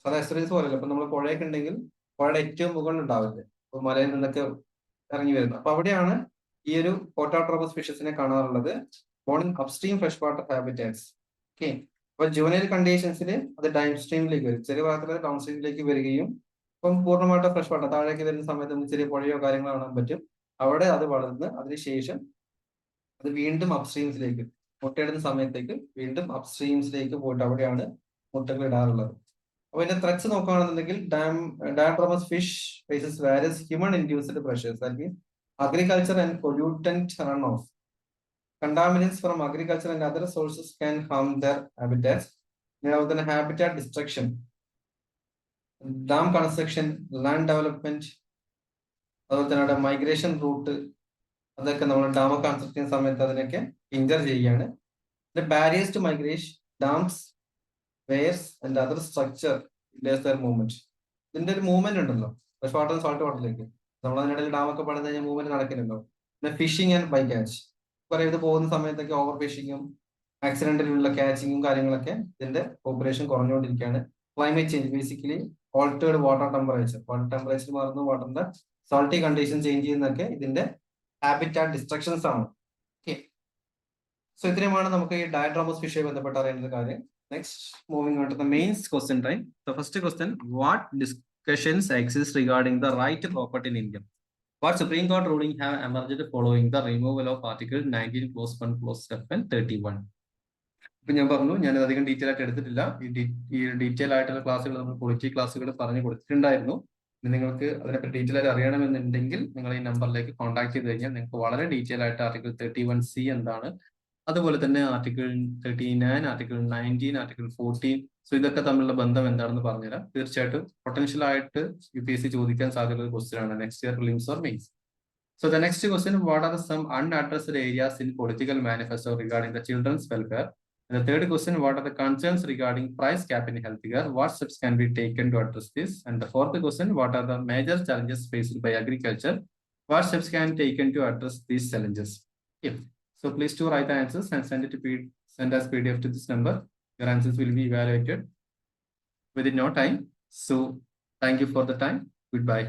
S2: സാധാ എസ്റ്റുറീസ് പോലെയല്ല. അപ്പൊ നമ്മൾ പുഴയൊക്കെ ഉണ്ടെങ്കിൽ പുഴയുടെ ഏറ്റവും മുകളിൽ ഉണ്ടാവില്ലേ, അപ്പൊ മലയിൽ നിന്നൊക്കെ ഇറങ്ങി വരുന്നത്. അപ്പൊ അവിടെയാണ് ഈ ഒരു പോട്ടോട്രോമസ് ഫിഷസിനെ കാണാറുള്ളത്. Born in upstream fresh water habitats. Okay, അപ്പൊ ജുവനൈൽ കണ്ടീഷൻസിൽ അത് ഡൗൺ സ്ട്രീമിലേക്ക് വരും. ചെറിയ ഭാഗത്തിൽ ഡൗൺ സ്ട്രീമിലേക്ക് വരികയും ഇപ്പം പൂർണ്ണമായിട്ട് ഫ്രഷ് വാട്ടർ താഴേക്ക് വരുന്ന സമയത്ത് നമുക്ക് ചെറിയ പുഴയോ കാര്യങ്ങളോ കാണാൻ പറ്റും. അവിടെ അത് വളർന്ന് അതിനുശേഷം അത് വീണ്ടും അപ്സ്ട്രീംസിലേക്ക് മുട്ടയിടുന്ന സമയത്തേക്ക് വീണ്ടും അപ്സ്ട്രീംസിലേക്ക് പോയിട്ട് അവിടെയാണ് മുട്ടകൾ ഇടാറുള്ളത്. അപ്പൊ ഇതിന്റെ ത്രെറ്റ്സ് നോക്കുകയാണെന്നുണ്ടെങ്കിൽ diadromous fish faces various human induced pressures. That means agriculture and pollutant runoff. Contaminants from agriculture and other sources can harm their habitats. Then habitat destruction, dam construction, land development, അതുപോലെ തന്നെ അവിടെ migration root അതൊക്കെ നമ്മൾ dam construct ചെയ്യുന്ന സമയത്ത് അതിനൊക്കെ injure ചെയ്യുകയാണ്. Barriers to migration, dams, weirs and other structure movement. ഇതിന്റെ ഒരു മൂവ്മെന്റ് ഉണ്ടല്ലോ ഫ്രഷ് വാട്ടർ സോൾട്ട് വാട്ടറിലേക്ക്. നമ്മൾ അതിനിടയിൽ ഡാമൊക്കെ പണിത് കഴിഞ്ഞാൽ മൂവ്മെന്റ് നടക്കുന്നുണ്ടോ. പിന്നെ ഫിഷിംഗ് ആൻഡ് ബൈ ക്യാച്ച്. കുറെ ഇത് പോകുന്ന സമയത്തൊക്കെ ഓവർ ഫിഷിങ്ങും ആക്സിഡന്റിലുള്ള ക്യാച്ചിങ്ങും കാര്യങ്ങളൊക്കെ ഇതിന്റെ പോപ്പുലേഷൻ കുറഞ്ഞുകൊണ്ടിരിക്കുകയാണ്. Climate change, basically altered water temperature മാറുന്നു, വാട്ടറിന്റെ സോൾട്ടി കണ്ടീഷൻ ചേഞ്ച് ചെയ്യുന്നതൊക്കെ ഇതിന്റെ ഹാബിറ്റാറ്റ് ഡിസ്ട്രക്ഷൻസ് ആണ്. ഓക്കെ, സോ ഇത്രയുമാണ് നമുക്ക് ഈ ഡയട്രോമസ് ഫിഷുമായി ബന്ധപ്പെട്ട് അറിയേണ്ട കാര്യം. Next, moving on to the main question time. The first question: what discussions exist regarding the right to property in India? What Supreme Court ruling have emerged following the removal of Article 19 Clause 1 Clause 31? ഇപ്പൊ ഞാൻ പറഞ്ഞു, ഞാൻ അധികം detail ആയിട്ട് എടുത്തിട്ടില്ല. ഈ detail ആയിട്ടുള്ള ക്ലാസ്സുകൾ നമ്മൾ പൊളിറ്റി ക്ലാസ്സുകൾ പറഞ്ഞു കൊടുത്തിട്ടുണ്ടായിരുന്നു. നിങ്ങൾക്ക് അതിനെപ്പറ്റി ഡീറ്റെയിൽ ആയിട്ട് അറിയണമെന്നുണ്ടെങ്കിൽ നിങ്ങൾ ഈ നമ്പറിലേക്ക് കോൺടാക്ട് ചെയ്ത് കഴിഞ്ഞാൽ നിങ്ങൾക്ക് വളരെ ഡീറ്റെയിൽ ആയിട്ട് ആർട്ടിക്കിൾ 31C എന്താണ്, അതുപോലെ തന്നെ ആർട്ടിക്കിൾ 39, ആർട്ടിക്കിൾ 19, ആർട്ടിക്കിൾ 14, സോ ഇതൊക്കെ തമ്മിലുള്ള ബന്ധം എന്താണെന്ന് പറഞ്ഞുതരാം. തീർച്ചയായിട്ടും പൊട്ടൻഷ്യൽ ആയിട്ട് UPSC ചോദിക്കാൻ സാധ്യതയുള്ള ഒരു ക്വസ്റ്റ്യൻ ആണ് next year prelims or mains. So the next question: what are some unaddressed areas in political manifesto regarding the children's welfare? And the third question: what are the concerns regarding price cap in healthcare? What steps can be taken to address this? And the fourth question: what are the major challenges faced by agriculture? What steps can be taken to address these challenges? Yeah. So please do write the answers and send us PDF to this number. Your answers will be evaluated within no time. So thank you for the time. Goodbye.